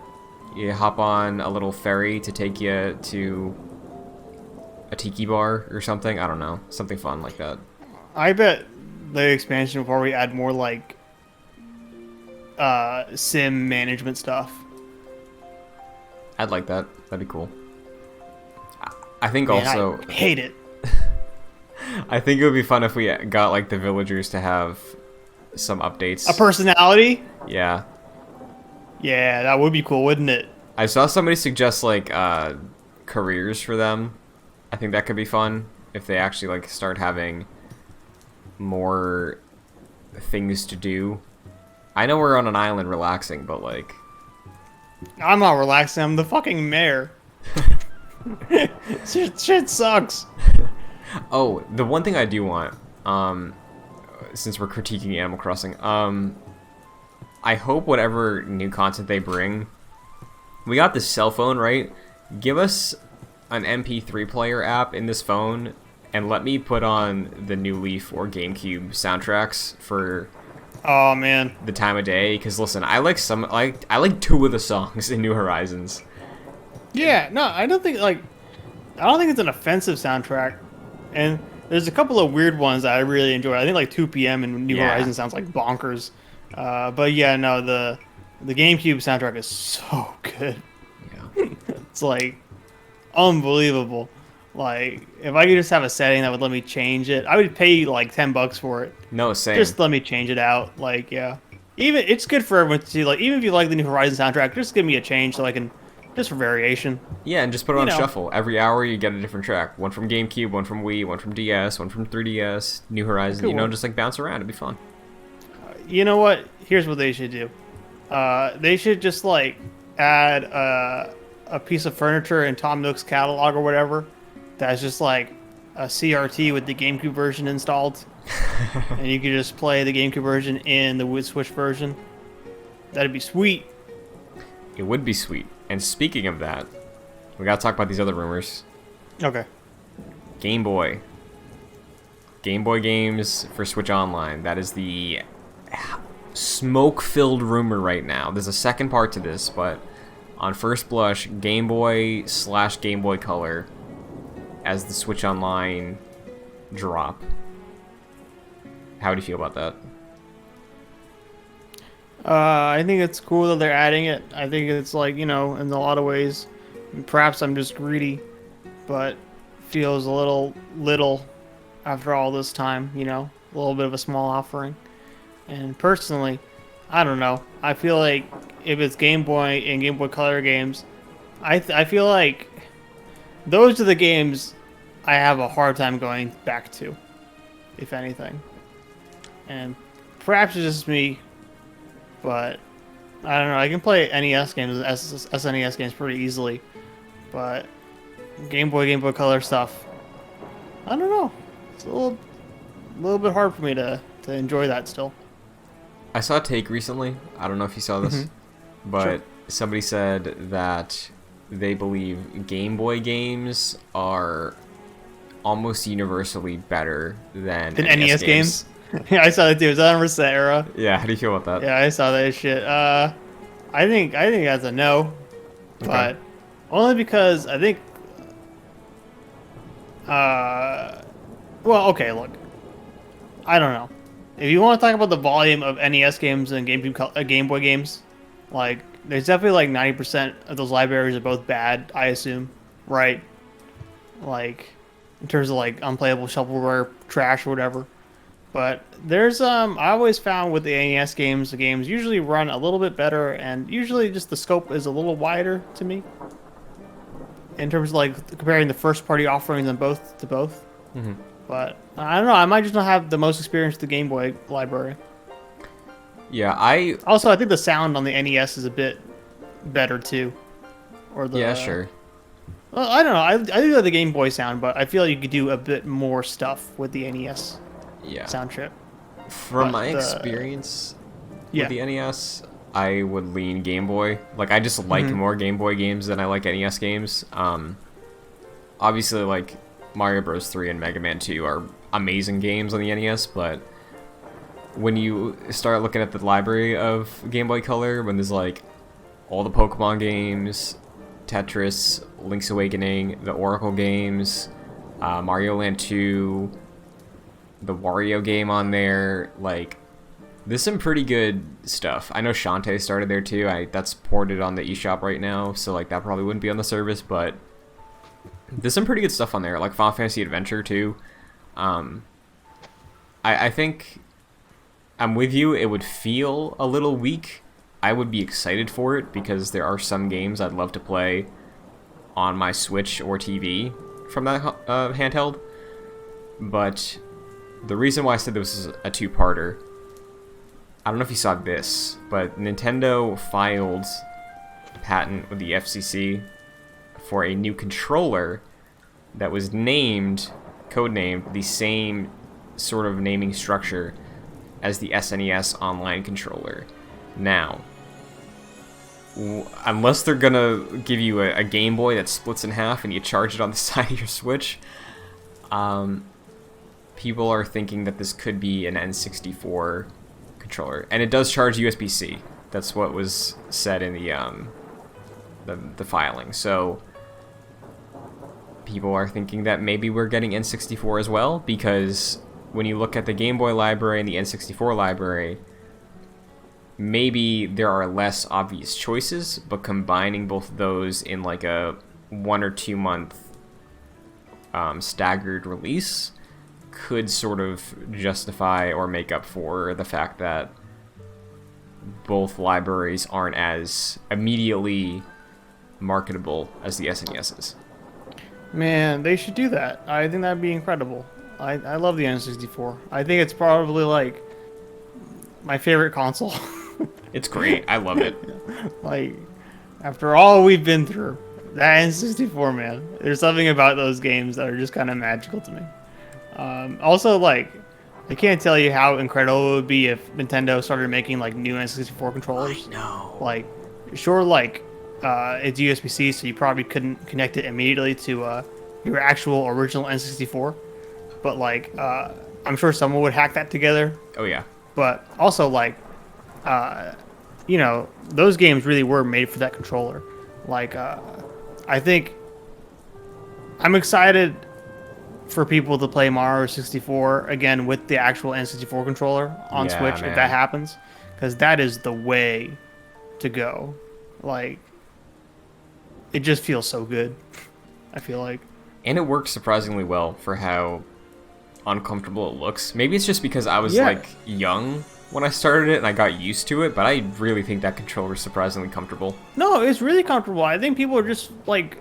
you hop on a little ferry to take you to a tiki bar or something. I don't know, something fun like that.
I bet the expansion will probably add more like sim management stuff.
I'd like that. That'd be cool. I think
Man,
also
I hate it.
I think it would be fun if we got like the villagers to have some updates.
A personality?
Yeah.
Yeah, that would be cool, wouldn't it?
I saw somebody suggest like careers for them. I think that could be fun if they actually like start having more things to do. I know we're on an island relaxing, but like,
I'm not relaxing, I'm the fucking mayor. Shit sucks.
Oh, the one thing I do want, since we're critiquing Animal Crossing, I hope whatever new content they bring, we got this cell phone, right? Give us an MP3 player app in this phone, and let me put on the New Leaf or GameCube soundtracks for
Oh man,
the time of day. Because listen, I like two of the songs in New Horizons.
yeah, no, I don't think it's an offensive soundtrack, and there's a couple of weird ones that I really enjoy. I think like 2 p.m. in New Horizons sounds like bonkers, but yeah, no, the GameCube soundtrack is so good.
Yeah.
It's like unbelievable. Like, if I could just have a setting that would let me change it, I would pay like $10 for it.
No, same.
Just let me change it out. Like, yeah. Even it's good for everyone to see. Like, even if you like the New Horizons soundtrack, just give me a change so I can, just for variation.
Yeah, and just put it on shuffle. Every hour you get a different track. One from GameCube, one from Wii, one from DS, one from 3DS, New Horizons. You know, just like bounce around. It'd be fun.
You know what? Here's what they should do. They should just like add a piece of furniture in Tom Nook's catalog or whatever. That's just like a CRT with the GameCube version installed. And you could just play the GameCube version in the Switch version. That'd be sweet.
It would be sweet. And speaking of that, we gotta talk about these other rumors.
Okay.
Game Boy. Game Boy games for Switch Online. That is the smoke-filled rumor right now. There's a second part to this, but on first blush, Game Boy / Game Boy Color as the Switch Online drop. How do you feel about that?
I think it's cool that they're adding it. I think it's like, in a lot of ways, perhaps I'm just greedy, but feels a little after all this time, a little bit of a small offering. And personally, I don't know. I feel like if it's Game Boy and Game Boy Color games, I feel like those are the games I have a hard time going back to, if anything. And perhaps it's just me, but I don't know. I can play NES games, SNES games pretty easily, but Game Boy Color stuff, I don't know. It's a little bit hard for me to enjoy that still.
I saw a take recently. I don't know if you saw this, but somebody said that they believe Game Boy games are almost universally better than
NES games. Yeah, I saw that too. Is that Reset Era?
Yeah, how do you feel about that?
Yeah, I saw that shit. I think that's a no, but only because I think. Well, okay, look, I don't know. If you want to talk about the volume of NES games and Game Boy games, like there's definitely like 90% of those libraries are both bad, I assume, right? Like in terms of like unplayable shovelware, trash, or whatever. But there's I always found with the NES games, the games usually run a little bit better, and usually just the scope is a little wider to me. in terms of like comparing the first party offerings on both to both.
Mm-hmm.
But I don't know. I might just not have the most experience with the Game Boy library.
Yeah,
I think the sound on the NES is a bit better too. Or the
yeah, sure.
Well, I don't know. I do like the Game Boy sound, but I feel like you could do a bit more stuff with the NES sound chip.
From my experience with the NES, I would lean Game Boy. Like, I just like more Game Boy games than I like NES games. Obviously, like, Mario Bros. 3 and Mega Man 2 are amazing games on the NES, but when you start looking at the library of Game Boy Color, when there's, like, all the Pokemon games, Tetris, Link's Awakening, the Oracle games, Mario Land 2, the Wario game on there, like, there's some pretty good stuff. I know Shantae started there too. That's ported on the eShop right now, so like that probably wouldn't be on the service, but there's some pretty good stuff on there, like Final Fantasy Adventure too. I think I'm with you. It would feel a little weak. I would be excited for it because there are some games I'd love to play on my Switch or TV from that handheld. But the reason why I said this is a two-parter, I don't know if you saw this, but Nintendo filed a patent with the FCC for a new controller that was codenamed the same sort of naming structure as the SNES online controller. Now, unless they're gonna give you a Game Boy that splits in half and you charge it on the side of your Switch, people are thinking that this could be an N64 controller, and it does charge USB-C. That's what was said in the filing. So people are thinking that maybe we're getting N64 as well, because when you look at the Game Boy library and the N64 library, maybe there are less obvious choices, but combining both of those in like a 1 or 2 month staggered release could sort of justify or make up for the fact that both libraries aren't as immediately marketable as the SNES's.
Man, they should do that. I think that'd be incredible. I love the N64. I think it's probably like my favorite console.
It's great. I love it.
Like, after all we've been through, that N64, man, there's something about those games that are just kind of magical to me. Also, like, I can't tell you how incredible it would be if Nintendo started making like new N64 controllers.
I know.
Like, sure, like, it's USB-C, so you probably couldn't connect it immediately to your actual original N64. But like, I'm sure someone would hack that together.
Oh yeah.
But also, like, you know, those games really were made for that controller. Like, I think I'm excited for people to play Mario 64 again with the actual N64 controller on Switch, man, if that happens, because that is the way to go. Like, it just feels so good, I feel like. And
it works surprisingly well for how uncomfortable it looks. Maybe it's just because I was like young when I started it and I got used to it, but I really think that controller is surprisingly comfortable. No,
it's really comfortable. I think people are just like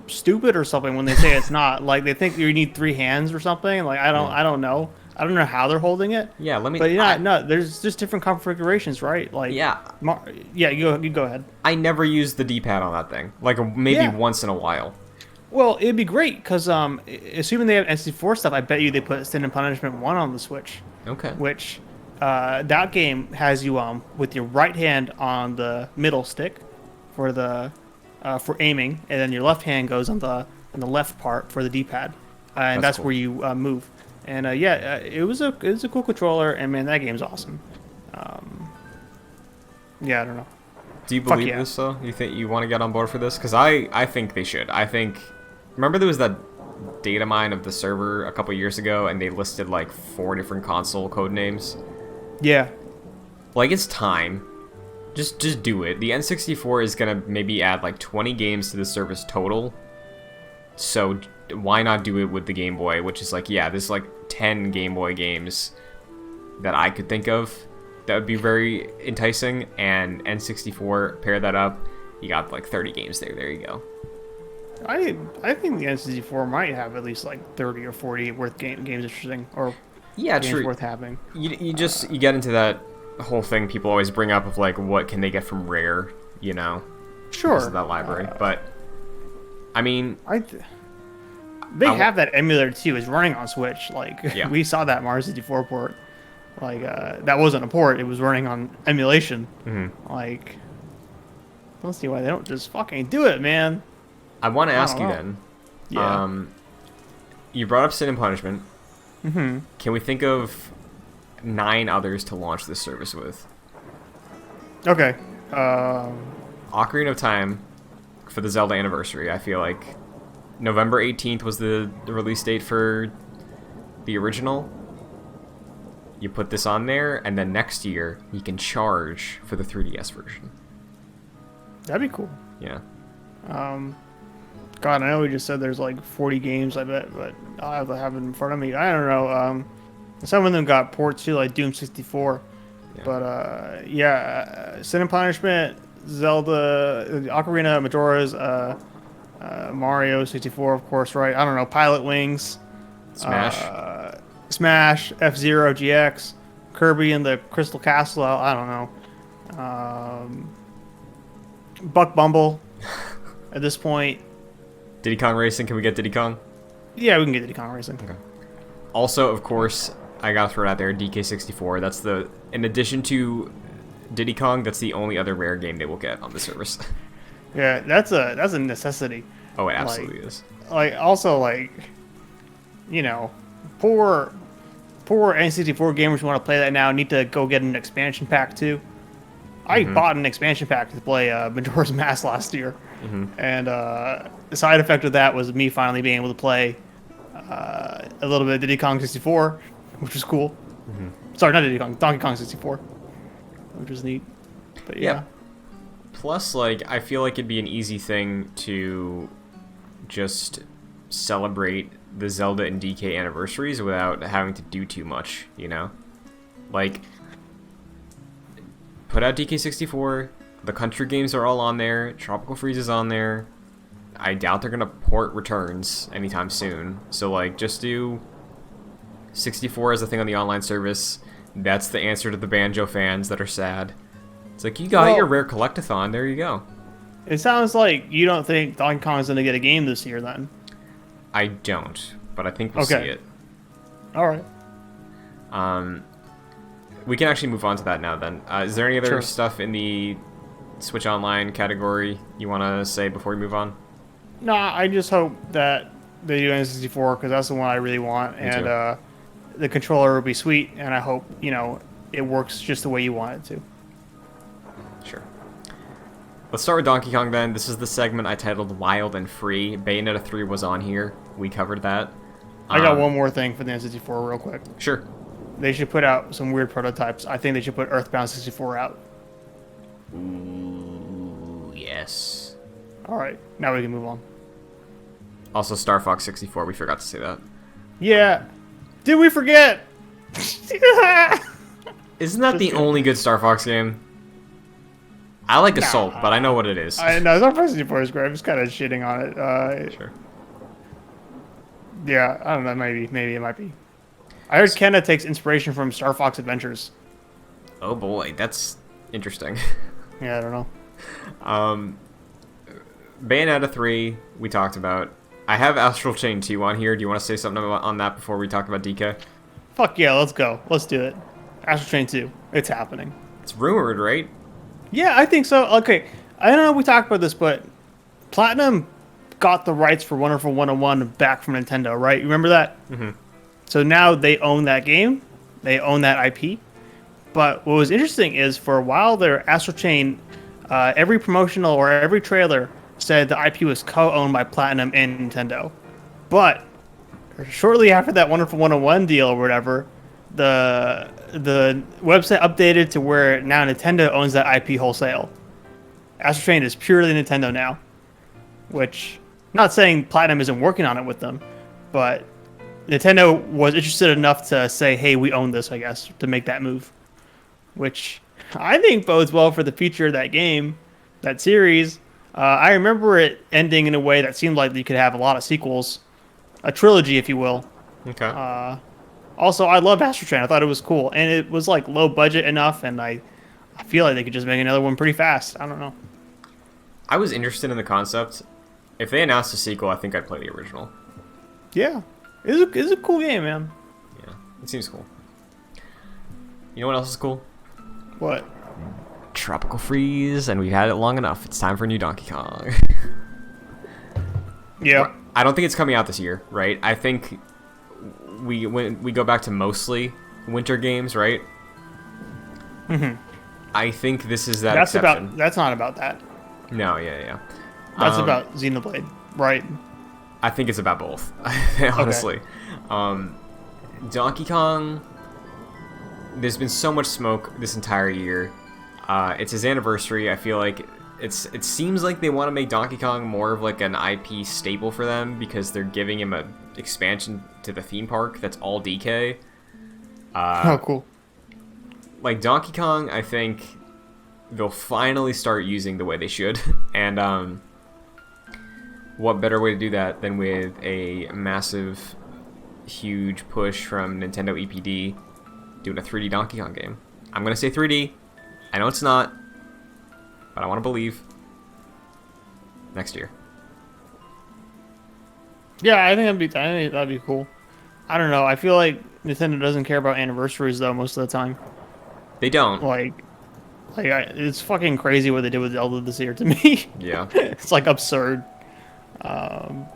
stupid or something when they say it's not. Like, they think you need 3 hands or something. Like, I don't know. I don't know how they're holding it.
Yeah, let me.
But yeah, no, there's just different configurations, right? Like, you go ahead.
I never used the D-pad on that thing. Like, maybe once in a while.
Well, it'd be great because, assuming they have N64 stuff, I bet you they put Sin and Punishment 1 on the Switch.
Okay.
Which, that game has you with your right hand on the middle stick for aiming, and then your left hand goes on the left part for the D-pad, and that's cool. Where you move. And it was a cool controller, and man, that game's awesome. Yeah, I don't know.
Do you believe this though? You think you want to get on board for this? Because I think they should. I think. Remember there was that data mine of the server a couple years ago, and they listed like 4 different console code names.
Yeah.
Like, it's time. Just do it. The N64 is gonna maybe add like 20 games to the service total. So why not do it with the Game Boy, which is like, there's like 10 Game Boy games that I could think of that would be very enticing, and N64, pair that up, you got like 30 games there. There you go.
I think the N64 might have at least like 30 or 40 worth games interesting, or
Yeah,
games
true.
worth having.
You get into that whole thing people always bring up of like what can they get from Rare, you know,
Sure.
because of that library. But I mean,
they have that emulator too. It's running on Switch. Like
Yeah.
we saw that Mario 64 port. Like that wasn't a port. It was running on emulation.
Mm-hmm.
Like, don't see why they don't just fucking do it, man.
I want to ask you
know.
then.
Yeah.
You brought up Sin and Punishment.
Mm-hmm.
Can we think of 9 others to launch this service with?
Okay.
Ocarina of Time for the Zelda anniversary. I feel like November 18th was the release date for the original. You put this on there, and then next year you can charge for the 3DS version.
That'd be cool.
Yeah.
God, I know we just said there's like 40 games, I bet, but I'll have to have it in front of me. I don't know. Some of them got ports too, like Doom 64.
Yeah.
But Sin and Punishment, Zelda, Ocarina, Majora's, Mario 64, of course, right? I don't know. Pilot Wings, Smash, F-Zero GX, Kirby and the Crystal Castle. I don't know. Buck Bumble. At this point,
Diddy Kong Racing, can we get Diddy Kong?
yeah, we can get Diddy Kong Racing.
Okay. Also, of course, I gotta throw it out there, DK64. That's in addition to Diddy Kong, that's the only other Rare game they will get on the service.
Yeah, that's a necessity.
Oh, it absolutely is.
Like also like, you know, poor N64 gamers who want to play that now need to go get an expansion pack too. I bought an expansion pack to play Majora's Mask last year, and the side effect of that was me finally being able to play a little bit of Diddy Kong 64, which was cool. Sorry, not Diddy Kong, Donkey Kong 64, which was neat. But yeah.
Plus, like, I feel like it'd be an easy thing to just celebrate the Zelda and DK anniversaries without having to do too much, you know? Like, put out DK64, the country games are all on there, Tropical Freeze is on there. I doubt they're gonna port Returns anytime soon. So, like, just do 64 as a thing on the online service. That's the answer to the Banjo fans that are sad. It's like, you got your Rare Collectathon, there you go.
It sounds like you don't think Donkey Kong's going to get a game this year then.
I don't, but I think we'll see it.
Alright.
We can actually move on to that now then. Is there any other
Sure.
stuff in the Switch Online category you want to say before we move on?
No, I just hope that they do N64 because that's the one I really want.
Me too.
And the controller will be sweet, and I hope, you know, it works just the way you want it to.
Sure. Let's start with Donkey Kong then. This is the segment I titled Wild and Free. Bayonetta 3 was on here. We covered that.
I got one more thing for the N64 real quick.
Sure.
They should put out some weird prototypes. I think they should put Earthbound 64 out.
Ooh, yes.
Alright, now we can move on.
Also, Star Fox 64. We forgot to say that.
Yeah. Did we forget?
Isn't that the only good Star Fox game? I like Assault, but I know what it is.
I know, Star Fox 64 is great. I'm just kind of shitting on it.
Sure.
Yeah, I don't know. Maybe it might be. I heard Kenna takes inspiration from Star Fox Adventures.
Oh boy, that's interesting.
Yeah, I don't know.
Bayonetta 3, we talked about. I have Astral Chain 2 on here. Do you want to say something on that before we talk about DK?
Fuck yeah, let's go. Let's do it. Astral Chain 2. It's happening.
It's rumored, right?
Yeah, I think so. Okay, I don't know if we talked about this, but Platinum got the rights for Wonderful 101 back from Nintendo, right? You remember that? Mm-hmm. So now they own that game. They own that IP. But what was interesting is for a while there, Astral Chain, every promotional or every trailer said the IP was co-owned by Platinum and Nintendo. But shortly after that Wonderful 101 deal or whatever, the website updated to where now Nintendo owns that IP wholesale. Astral Chain is purely Nintendo now. Which, not saying Platinum isn't working on it with them, but Nintendo was interested enough to say, hey, we own this, I guess, to make that move. Which I think bodes well for the future of that game, that series. I remember it ending in a way that seemed like you could have a lot of sequels, a trilogy, if you will.
Okay.
Also, I love Astro Train. I thought it was cool, and it was like low budget enough, and I feel like they could just make another one pretty fast. I don't know.
I was interested in the concept. If they announced a sequel, I think I'd play the original.
Yeah, it's a cool game, man.
Yeah, it seems cool. You know what else is cool?
What?
Tropical Freeze, and we've had it long enough. It's time for a new Donkey Kong.
Yeah.
I don't think it's coming out this year, right? I think when we go back to mostly winter games, right?
Mm-hmm.
I think this is that
That's
exception.
that's not about that.
No, yeah.
That's about Xenoblade, right?
I think it's about both, honestly. Okay. Donkey Kong, there's been so much smoke this entire year. It's his anniversary. I feel like it seems like they want to make Donkey Kong more of like an IP staple for them because they're giving him an expansion to the theme park that's all DK.
Oh, cool.
Like Donkey Kong, I think they'll finally start using the way they should. And what better way to do that than with a massive, huge push from Nintendo EPD doing a 3D Donkey Kong game. I'm going to say 3D. I know it's not, but I want to believe next year.
Yeah, I think that'd be cool. I don't know. I feel like Nintendo doesn't care about anniversaries though most of the time.
They don't.
It's fucking crazy what they did with Zelda this year to me.
Yeah.
It's like absurd. I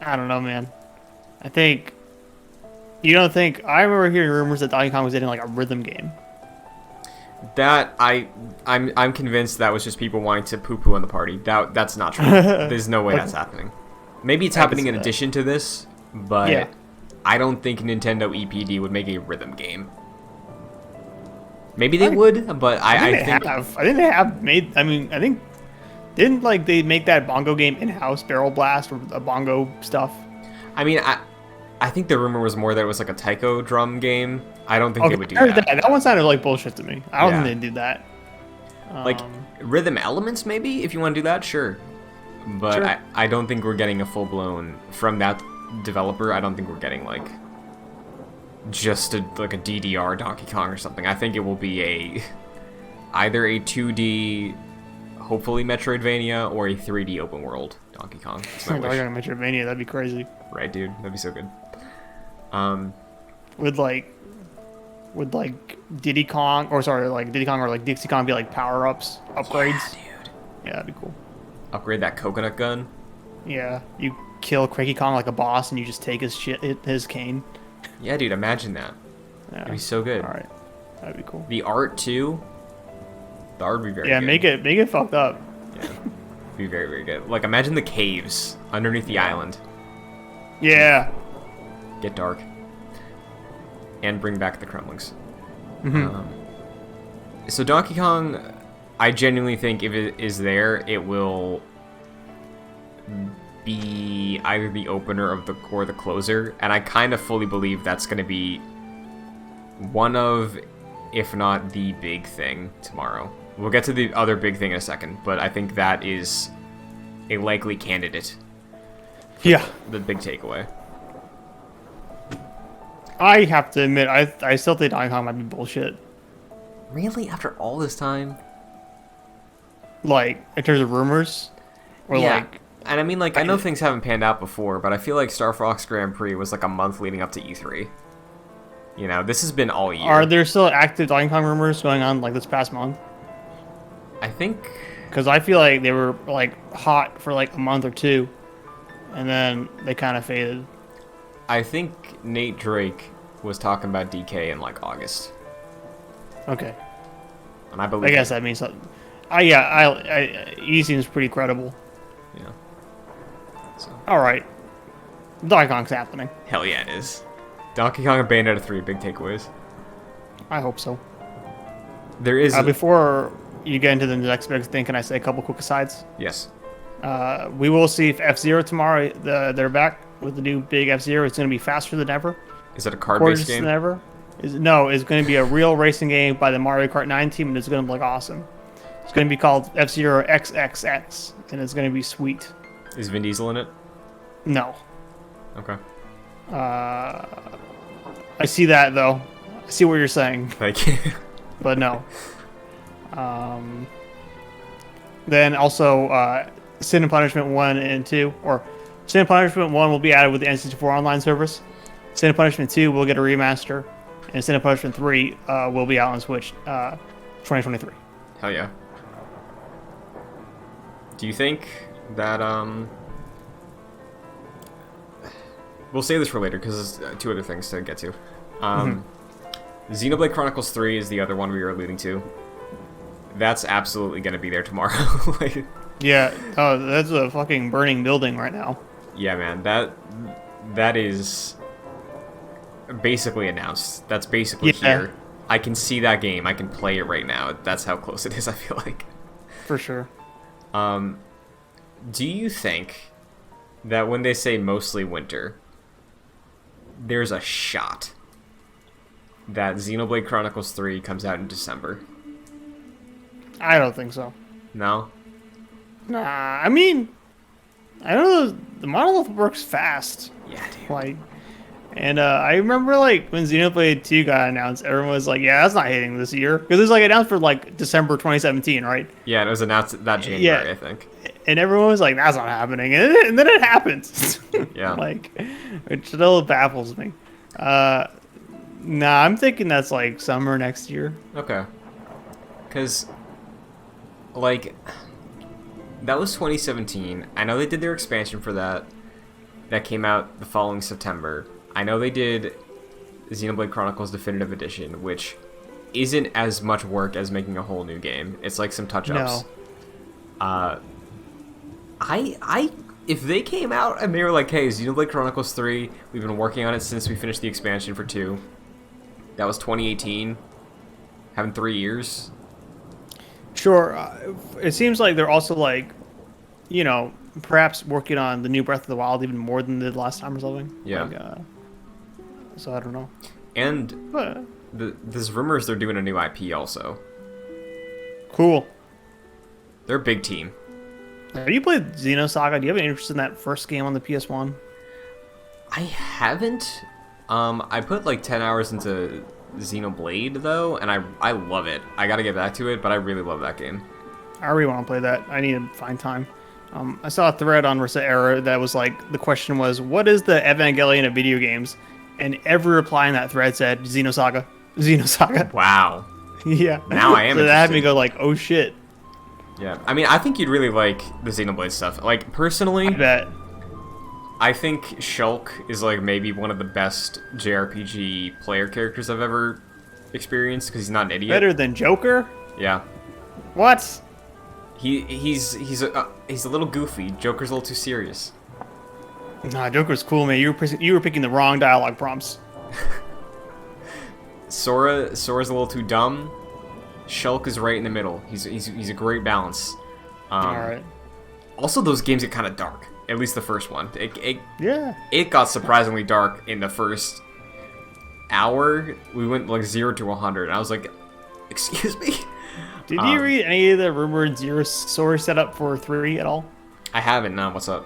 don't know, man. You don't think? I remember hearing rumors that Donkey Kong was getting like a rhythm game.
That I'm convinced that was just people wanting to poo-poo on the party. That's not true. There's no way that's happening. Maybe it's happening in addition to this, but yeah. I don't think Nintendo EPD would make a rhythm game. Maybe they would, but I think
they have made. I mean, I think didn't they make that bongo game in-house, Barrel Blast, or a bongo stuff.
I mean, I think the rumor was more that it was like a taiko drum game. I don't think they would do that.
That one sounded like bullshit to me. I don't think they'd do that.
Like rhythm elements, maybe if you want to do that, sure. But sure. I don't think we're getting a full-blown from that developer. I don't think we're getting like just a DDR Donkey Kong or something. I think it will be either a 2D, hopefully Metroidvania, or a 3D open world Donkey Kong.
Metroidvania, that'd be crazy.
Right, dude, that'd be so good.
Would Diddy Kong or Dixie Kong be like power-ups, upgrades?
Yeah, dude.
Yeah, that'd be cool.
Upgrade that coconut gun.
Yeah, you kill Cranky Kong like a boss, and you just take his cane.
Yeah, dude, imagine that. Yeah. That'd be so good.
All right, that'd be cool.
The art too. The art would be very good.
Yeah, make it fucked up.
Yeah, it'd be very, very good. Like, imagine the caves underneath the island.
Yeah.
Get dark. And bring back the Kremlings.
Mm-hmm.
So Donkey Kong, I genuinely think if it is there, it will be either the opener or the closer, and I kind of fully believe that's going to be one of, if not the big thing tomorrow. We'll get to the other big thing in a second, but I think that is a likely candidate.
Yeah.
The big takeaway.
I have to admit, I still think Donkey Kong might be bullshit.
Really? After all this time?
Like, in terms of rumors? Or
yeah. And I mean, I know things haven't panned out before, but I feel like Star Fox Grand Prix was like a month leading up to E3. You know, this has been all year.
Are there still active Donkey Kong rumors going on this past month?
I think...
Because I feel like they were hot for a month or two, and then they kind of faded.
I think Nate Drake was talking about DK in August.
Okay.
And I believe.
I guess that means something. He seems pretty credible.
Yeah. So.
All right. Donkey Kong's happening.
Hell yeah, it is. Donkey Kong and Bayonetta 3, big takeaways.
I hope so.
There is.
Before you get into the next big thing, can I say a couple quick asides?
Yes.
We will see if F-Zero tomorrow. They're back with the new big F-Zero. It's going to be faster than ever.
Is it a card-based game?
Than ever. No, it's going to be a real racing game by the Mario Kart 9 team, and it's going to look awesome. It's going to be called F-Zero XXX, and it's going to be sweet.
Is Vin Diesel in it?
No.
Okay.
I see that, though. I see what you're saying.
Thank you.
But no. Then also, Sin and Punishment 1 and 2, or Sin and Punishment 1 will be added with the N64 online service. Sin and Punishment 2 will get a remaster, and Sin and Punishment 3 will be out on Switch 2023.
Hell yeah. Do you think that, we'll save this for later, because there's two other things to get to. Xenoblade Chronicles 3 is the other one we were alluding to. That's absolutely going to be there tomorrow. Like,
yeah, oh, that's a fucking burning building right now.
yeah, man, that is basically announced. That's basically here. I can see that game. I can play it right now. That's how close it is, I feel like.
For sure.
Do you think that when they say mostly winter, there's a shot that Xenoblade Chronicles 3 comes out in December?
I don't think so.
No?
Nah, I mean, I know the monolith works fast.
Yeah, dude.
Like, and I remember like when Xenoblade 2 got announced, everyone was like, "Yeah, that's not hitting this year," because it was like announced for like December 2017, right?
Yeah, it was announced that January, I think.
And everyone was like, "That's not happening," and then it happens.
Yeah.
Like, it still baffles me. Nah, I'm thinking that's like summer next year.
Okay. Because, like, that was 2017. I know they did their expansion for that. That came out the following September. I know they did Xenoblade Chronicles Definitive Edition, which isn't as much work as making a whole new game. It's like some touch-ups.
No.
If they came out and they were like, hey, Xenoblade Chronicles 3, we've been working on it since we finished the expansion for 2. That was 2018. Having 3 years.
Sure. It seems like they're also like, you know, perhaps working on the new Breath of the Wild even more than they did last time or something.
Yeah.
Like, so I don't know.
And
But
there's rumors they're doing a new IP also.
cool.
They're a big team.
Have you played Xenosaga? Do you have any interest in that first game on the PS1?
I haven't. I put like 10 hours into Xenoblade though, and I love it. I gotta get back to it, but I really love that game.
I really want to play that. I need to find time. I saw a thread on Reset Era that was like, the question was, what is the Evangelion of video games? And every reply in that thread said, Xenosaga. Xenosaga.
Wow.
Yeah.
Now I am
So that had
interested.
me go like, oh shit.
Yeah. I mean, I think you'd really like the Xenoblade stuff. Like, personally,
I bet.
I think Shulk is like maybe one of the best JRPG player characters I've ever experienced because he's not an idiot.
Better than Joker?
Yeah.
What?
He's a little goofy. Joker's a little too serious.
Nah, Joker's cool, man. You were picking the wrong dialogue prompts.
Sora's a little too dumb. Shulk is right in the middle. He's a great balance.
Alright.
Also, those games get kind of dark. At least the first one.
Yeah.
It got surprisingly dark in the first hour. We went like 0 to 100. And I was like, excuse me?
Did you read any of the rumored Zero story setup for 3 at all?
I haven't. No, what's up?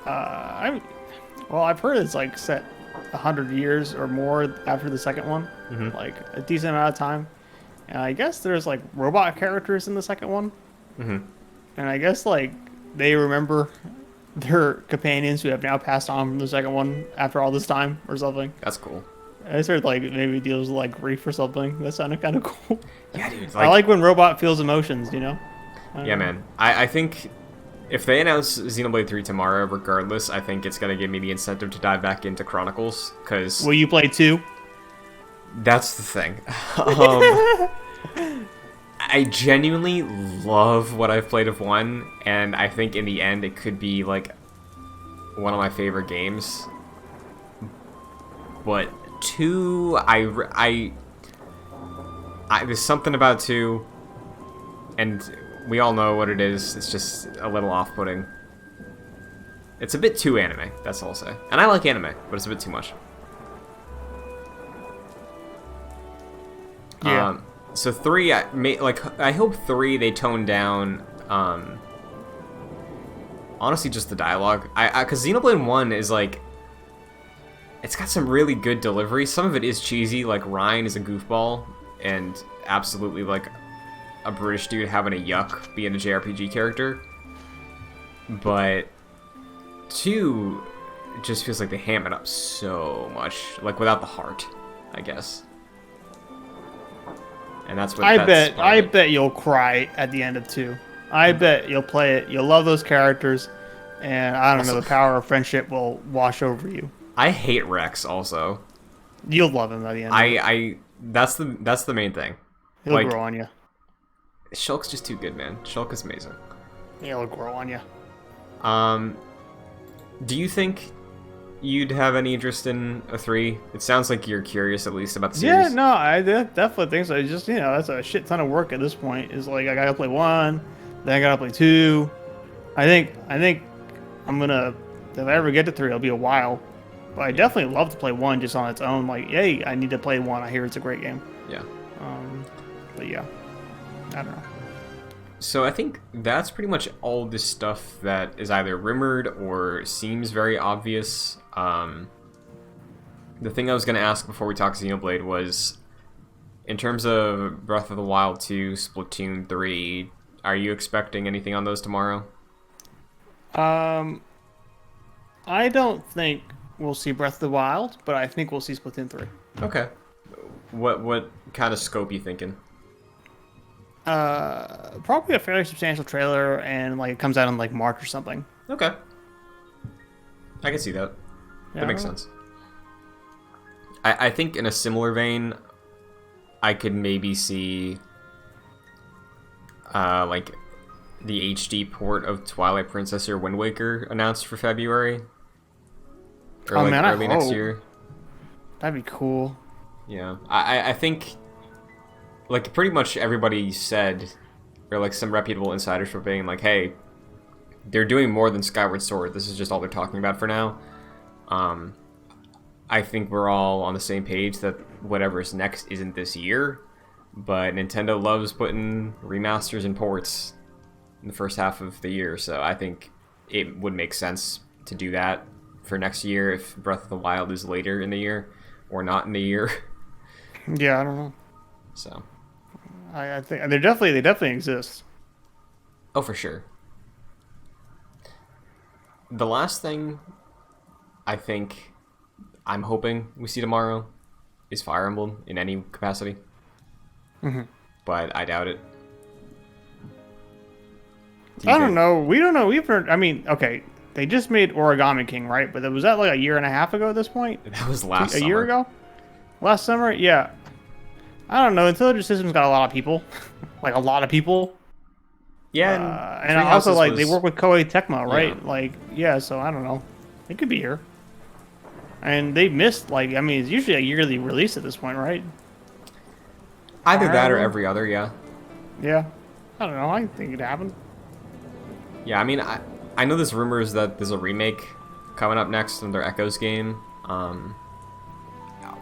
I've heard it's like set 100 years or more after the second one.
Mhm.
Like a decent amount of time. And I guess there's like robot characters in the second one.
Mm-hmm.
And I guess like they remember their companions who have now passed on from the second one after all this time or something.
That's cool.
I just heard like maybe it deals with like grief or something. That sounded kind of cool.
Yeah, dude.
I like when robot feels emotions, you know?
Yeah, man. I think if they announce Xenoblade 3 tomorrow, regardless, I think it's going to give me the incentive to dive back into Chronicles, because...
Will you play 2?
That's the thing. I genuinely love what I've played of 1, and I think in the end it could be, like, one of my favorite games. But 2, there's something about 2, and we all know what it is. It's just a little off-putting. It's a bit too anime, that's all I'll say. And I like anime, but it's a bit too much.
Yeah.
So 3, I hope 3 they tone down. Honestly, just the dialogue. Because Xenoblade 1 is like, it's got some really good delivery. Some of it is cheesy, like Ryan is a goofball, and absolutely like a British dude having a yuck being a JRPG character. But 2 just feels like they ham it up so much, like without the heart, I guess. And that's what
I bet you'll cry at the end of 2. I bet you'll play it. You'll love those characters, and I don't know, the power of friendship will wash over you.
I hate Rex also.
You'll love him at the end.
That's the main thing.
He'll grow on you.
Shulk's just too good, man. Shulk is amazing.
He'll grow on you.
Do you think you'd have any interest in a 3? It sounds like you're curious at least about the series.
Yeah, no, I definitely think so. It's just, that's a shit ton of work at this point. It's like I gotta play 1, then I gotta play 2. I think I'm gonna, if I ever get to 3, it'll be a while. But I definitely love to play 1 just on its own. Like, hey, I need to play 1. I hear it's a great game.
Yeah.
But yeah, I don't know.
So I think that's pretty much all this stuff that is either rumored or seems very obvious. The thing I was going to ask before we talk Xenoblade was, in terms of Breath of the Wild 2, Splatoon 3, are you expecting anything on those tomorrow?
I don't think we'll see Breath of the Wild, but I think we'll see Splatoon 3.
Okay. What kind of scope you thinking?
Probably a fairly substantial trailer, and like it comes out in like March or something.
Okay. I can see that.
Yeah,
that makes sense. I think in a similar vein, I could maybe see like the HD port of Twilight Princess or Wind Waker announced for February. Or early next year.
That'd be cool.
Yeah. I think like pretty much everybody said, or like some reputable insiders were being like, hey, they're doing more than Skyward Sword. This is just all they're talking about for now. I think we're all on the same page that whatever's next isn't this year, but Nintendo loves putting remasters and ports in the first half of the year, so I think it would make sense to do that for next year if Breath of the Wild is later in the year or not in the year.
Yeah, I don't know.
So
I think they definitely exist.
Oh, for sure. The last thing I think I'm hoping we see tomorrow is Fire Emblem in any capacity.
Mm-hmm.
But I doubt it.
I don't know. We don't know. We've heard. I mean, okay, they just made Origami King, right? But was that like a year and a half ago at this point?
That was last
a year ago. Last summer, yeah. I don't know. Intelligent Systems got a lot of people, like a lot of people.
Yeah,
and also like they work with Koei Tecmo, right? Yeah. Like, yeah. So I don't know. It could be here. And they missed like, I mean, it's usually a yearly release at this point, right?
Either that or every other, yeah.
Yeah. I don't know. I think it happened.
Yeah, I mean, I know there's rumors that there's a remake coming up next in their Echoes game.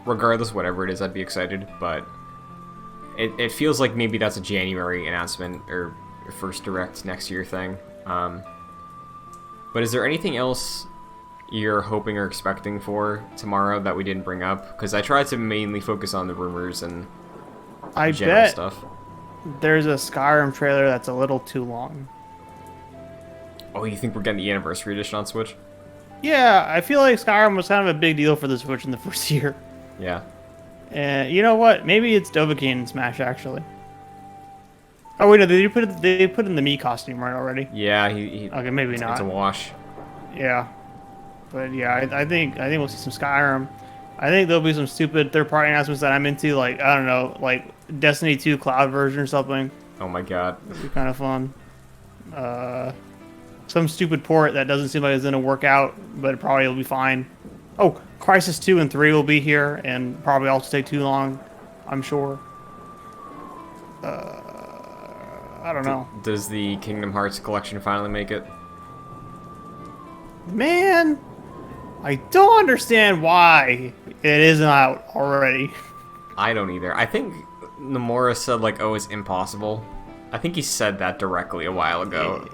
Regardless, whatever it is, I'd be excited. But it feels like maybe that's a January announcement or first direct next year thing. But is there anything else you're hoping or expecting for tomorrow that we didn't bring up? Because I tried to mainly focus on the rumors and general stuff.
There's a Skyrim trailer that's a little too long.
Oh, you think we're getting the Anniversary Edition on Switch?
Yeah, I feel like Skyrim was kind of a big deal for the Switch in the first year.
Yeah.
And you know what? Maybe it's Dovahkiin in Smash, actually. Oh, wait, no, they put in the Mii costume, right, already?
Yeah, he
okay, maybe not.
It's a wash.
Yeah. But yeah, I think we'll see some Skyrim. I think there'll be some stupid third-party announcements that I'm into, like, I don't know, like Destiny 2 cloud version or something.
Oh my god.
It'd be kind of fun. Some stupid port that doesn't seem like it's going to work out, but it probably will be fine. Oh, Crisis 2 and 3 will be here, and probably also take too long, I'm sure. I don't know.
Does the Kingdom Hearts collection finally make it?
Man, I don't understand why it isn't out already.
I don't either. I think Nomura said, like, oh, it's impossible. I think he said that directly a while ago.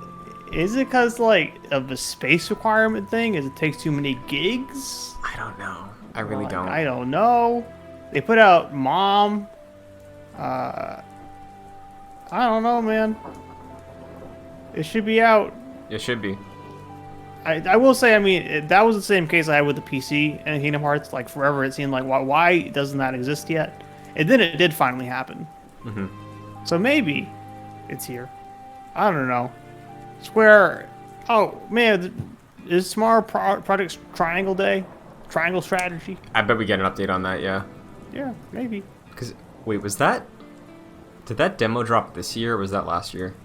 Is it because, like, of the space requirement thing? Is it takes too many gigs?
I don't know. I really don't.
I don't know. They put out Mom. I don't know, man. It should be out.
It should be.
I will say, I mean, that was the same case I had with the PC and Kingdom Hearts. Like, forever it seemed like, why doesn't that exist yet? And then it did finally happen.
Mm-hmm.
So maybe it's here. I don't know. Square. Oh, man. Is tomorrow Project Triangle Day? Triangle Strategy?
I bet we get an update on that, yeah.
Yeah, maybe.
Because, wait, was that... Did that demo drop this year, or was that last year?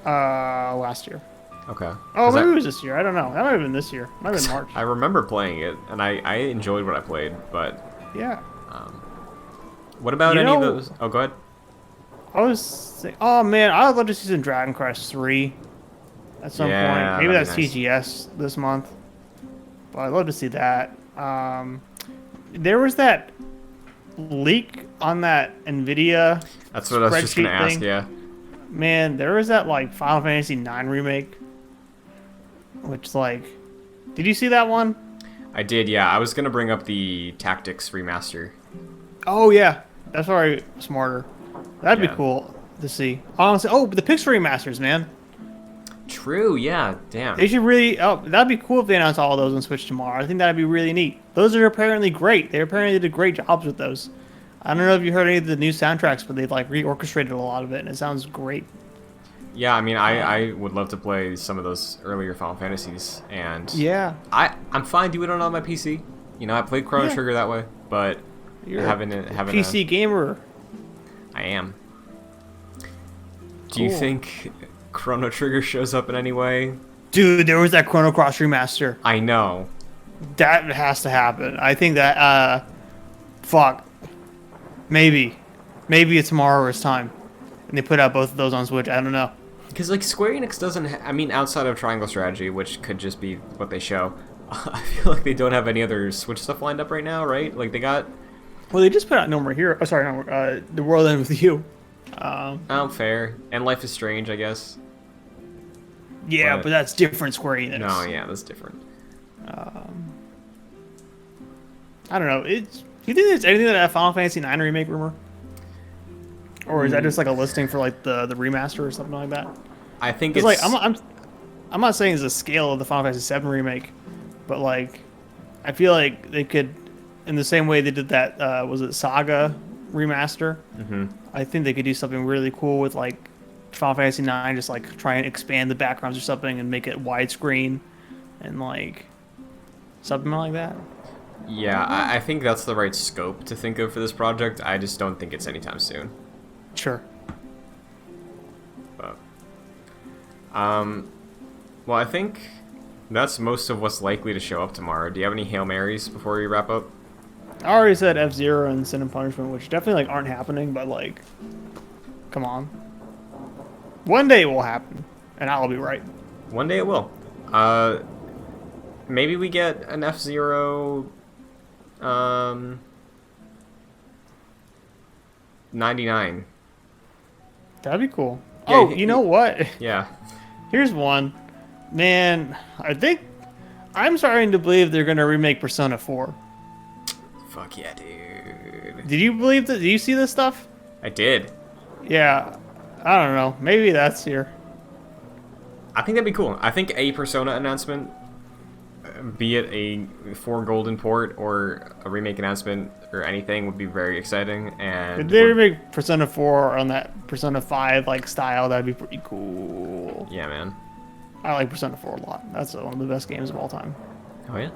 Last year.
Okay.
Oh, maybe it was this year. I don't know. That might have been this year. Might have been March.
I remember playing it, and I enjoyed what I played, but...
Yeah.
What about any of those... Oh, go ahead.
I was thinking, oh, man, I'd love to see some Dragon Quest 3 at some point. Maybe that's nice. TGS this month. But I'd love to see that. There was that leak on that NVIDIA
That's what I was just going to ask, yeah.
Man, there was that, like, Final Fantasy IX remake. Which, like... Did you see that one?
I did, yeah. I was going to bring up the Tactics remaster.
Oh, yeah. That's probably smarter. That'd be cool to see. Honestly, but the Pixel remasters, man.
True, yeah. Damn.
They should really... Oh, that'd be cool if they announced all of those on Switch tomorrow. I think that'd be really neat. Those are apparently great. They apparently did great jobs with those. I don't know if you heard any of the new soundtracks, but they've, like, reorchestrated a lot of it, and it sounds great.
Yeah, I mean, I would love to play some of those earlier Final Fantasies, and...
Yeah.
I'm fine doing it on my PC. You know, I played Chrono Trigger that way, but...
You're having a PC gamer.
I am. Do you think Chrono Trigger shows up in any way?
Dude, there was that Chrono Cross remaster.
I know.
That has to happen. I think that, fuck. Maybe it's tomorrow or it's time. And they put out both of those on Switch. I don't know.
Because, like, Square Enix doesn't... I mean, outside of Triangle Strategy, which could just be what they show, I feel like they don't have any other Switch stuff lined up right now, right? Like, they got...
Well, they just put out No More Hero. Oh, sorry, no, The World Ends With You.
Fair. And Life is Strange, I guess.
Yeah, but that's different Square Enix.
No, yeah, that's different.
I don't know. Do you think there's anything to that Final Fantasy IX remake rumor? Or is that just like a listing for like the remaster or something like that?
I think it's
like I'm not saying it's a scale of the Final Fantasy VII remake, but like I feel like they could, in the same way they did that was it Saga remaster? Mm-hmm. I think they could do something really cool with like Final Fantasy IX, just like try and expand the backgrounds or something and make it widescreen and like something like that.
Yeah, I think that's the right scope to think of for this project. I just don't think it's anytime soon.
Sure.
But, well, I think that's most of what's likely to show up tomorrow. Do you have any Hail Marys before we wrap up?
I already said F-Zero and Sin and Punishment, which definitely like aren't happening, but like, come on. One day it will happen, and I'll be right. One
day it will. Maybe we get an F-Zero 99.
That'd be cool. Yeah, you know what?
Yeah.
Here's one. Man, I'm starting to believe they're going to remake Persona 4.
Fuck yeah, dude.
Did you believe that? Did you see this stuff?
I did.
Yeah. I don't know. Maybe that's here.
I think that'd be cool. I think a Persona announcement, be it a 4 Golden port or a remake announcement or anything, would be very exciting. And
if they remake Persona 4 on that Persona 5 like style, that'd be pretty cool.
Yeah, man.
I like Persona 4 a lot. That's one of the best games of all time.
Oh yeah.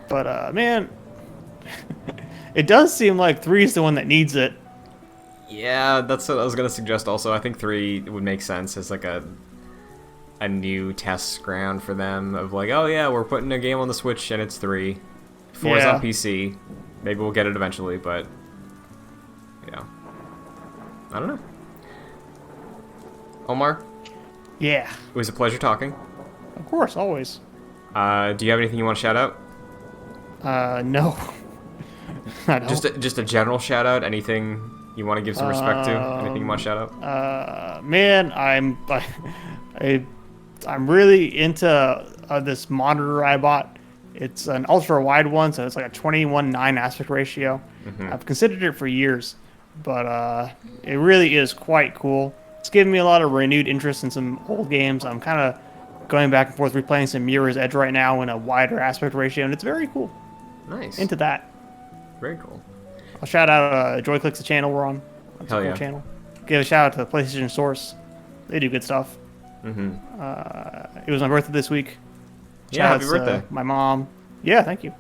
But man, it does seem like 3 is the one that needs it.
Yeah, that's what I was gonna suggest. Also, I think 3 would make sense as like a new test ground for them of like, oh yeah, we're putting a game on the Switch and it's 3. 4 is on PC. Maybe we'll get it eventually, but yeah, I don't know. Omar?
Yeah.
It was a pleasure talking.
Of course, always.
Do you have anything you want to shout out?
No. I don't.
Just a general shout out. Anything you want to give some respect to? Anything you want to shout out?
Man, I'm really into this monitor I bought. It's an ultra wide one, so it's like a 21:9 aspect ratio. I've considered it for years, but it really is quite cool. It's given me a lot of renewed interest in some old games. I'm kind of going back and forth replaying some Mirror's Edge right now in a wider aspect ratio, and it's very cool.
Nice.
Into that.
Very cool.
I'll shout out Joyclicks, the channel we're on. That's
Hell
a cool
yeah.
channel. Give a shout out to the PlayStation Source. They do good stuff. It was my birthday this week.
Yeah, happy
Shout outs to
birthday.
my mom. Yeah, thank you.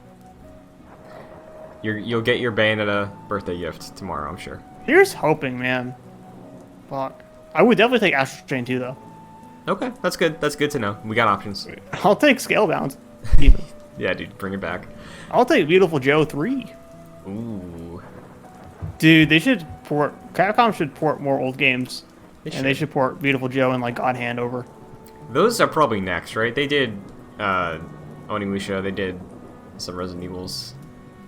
You'll get your Bayonetta birthday gift tomorrow, I'm sure.
Here's hoping, man. Fuck. I would definitely take Astral Chain 2, though.
Okay, that's good. That's good to know. We got options.
I'll take Scalebound, even.
Yeah, dude, bring it back.
I'll take Beautiful Joe 3.
Ooh.
Dude, they should port... Capcom should port more old games.
They
And they should port Beautiful Joe and, like, God Hand over.
Those are probably next, right? They did Onimusha, they did some Resident Evils.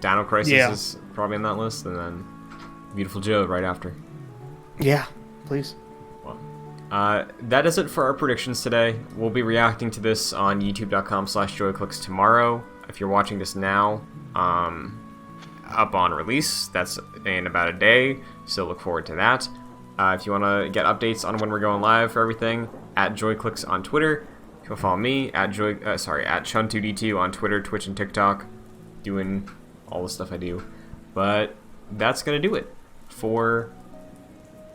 Dino Crisis is probably on that list, and then Beautiful Joe right after.
Yeah, please.
That is it for our predictions today. We'll be reacting to this on youtube.com/joyclicks tomorrow. If you're watching this now, up on release, that's in about a day, so look forward to that. If you want to get updates on when we're going live for everything, at joyclicks on Twitter. You can follow me at at Chun2D2 on Twitter, Twitch, and TikTok, doing all the stuff I do. But that's gonna do it for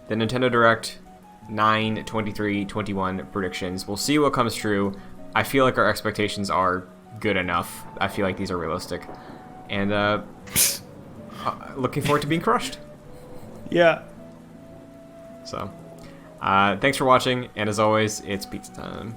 the Nintendo Direct 9/23/21 predictions. We'll see what comes true. I feel like our expectations are good enough. I feel like these are realistic, and looking forward to being crushed.
Yeah.
So, thanks for watching, and as always, it's pizza time.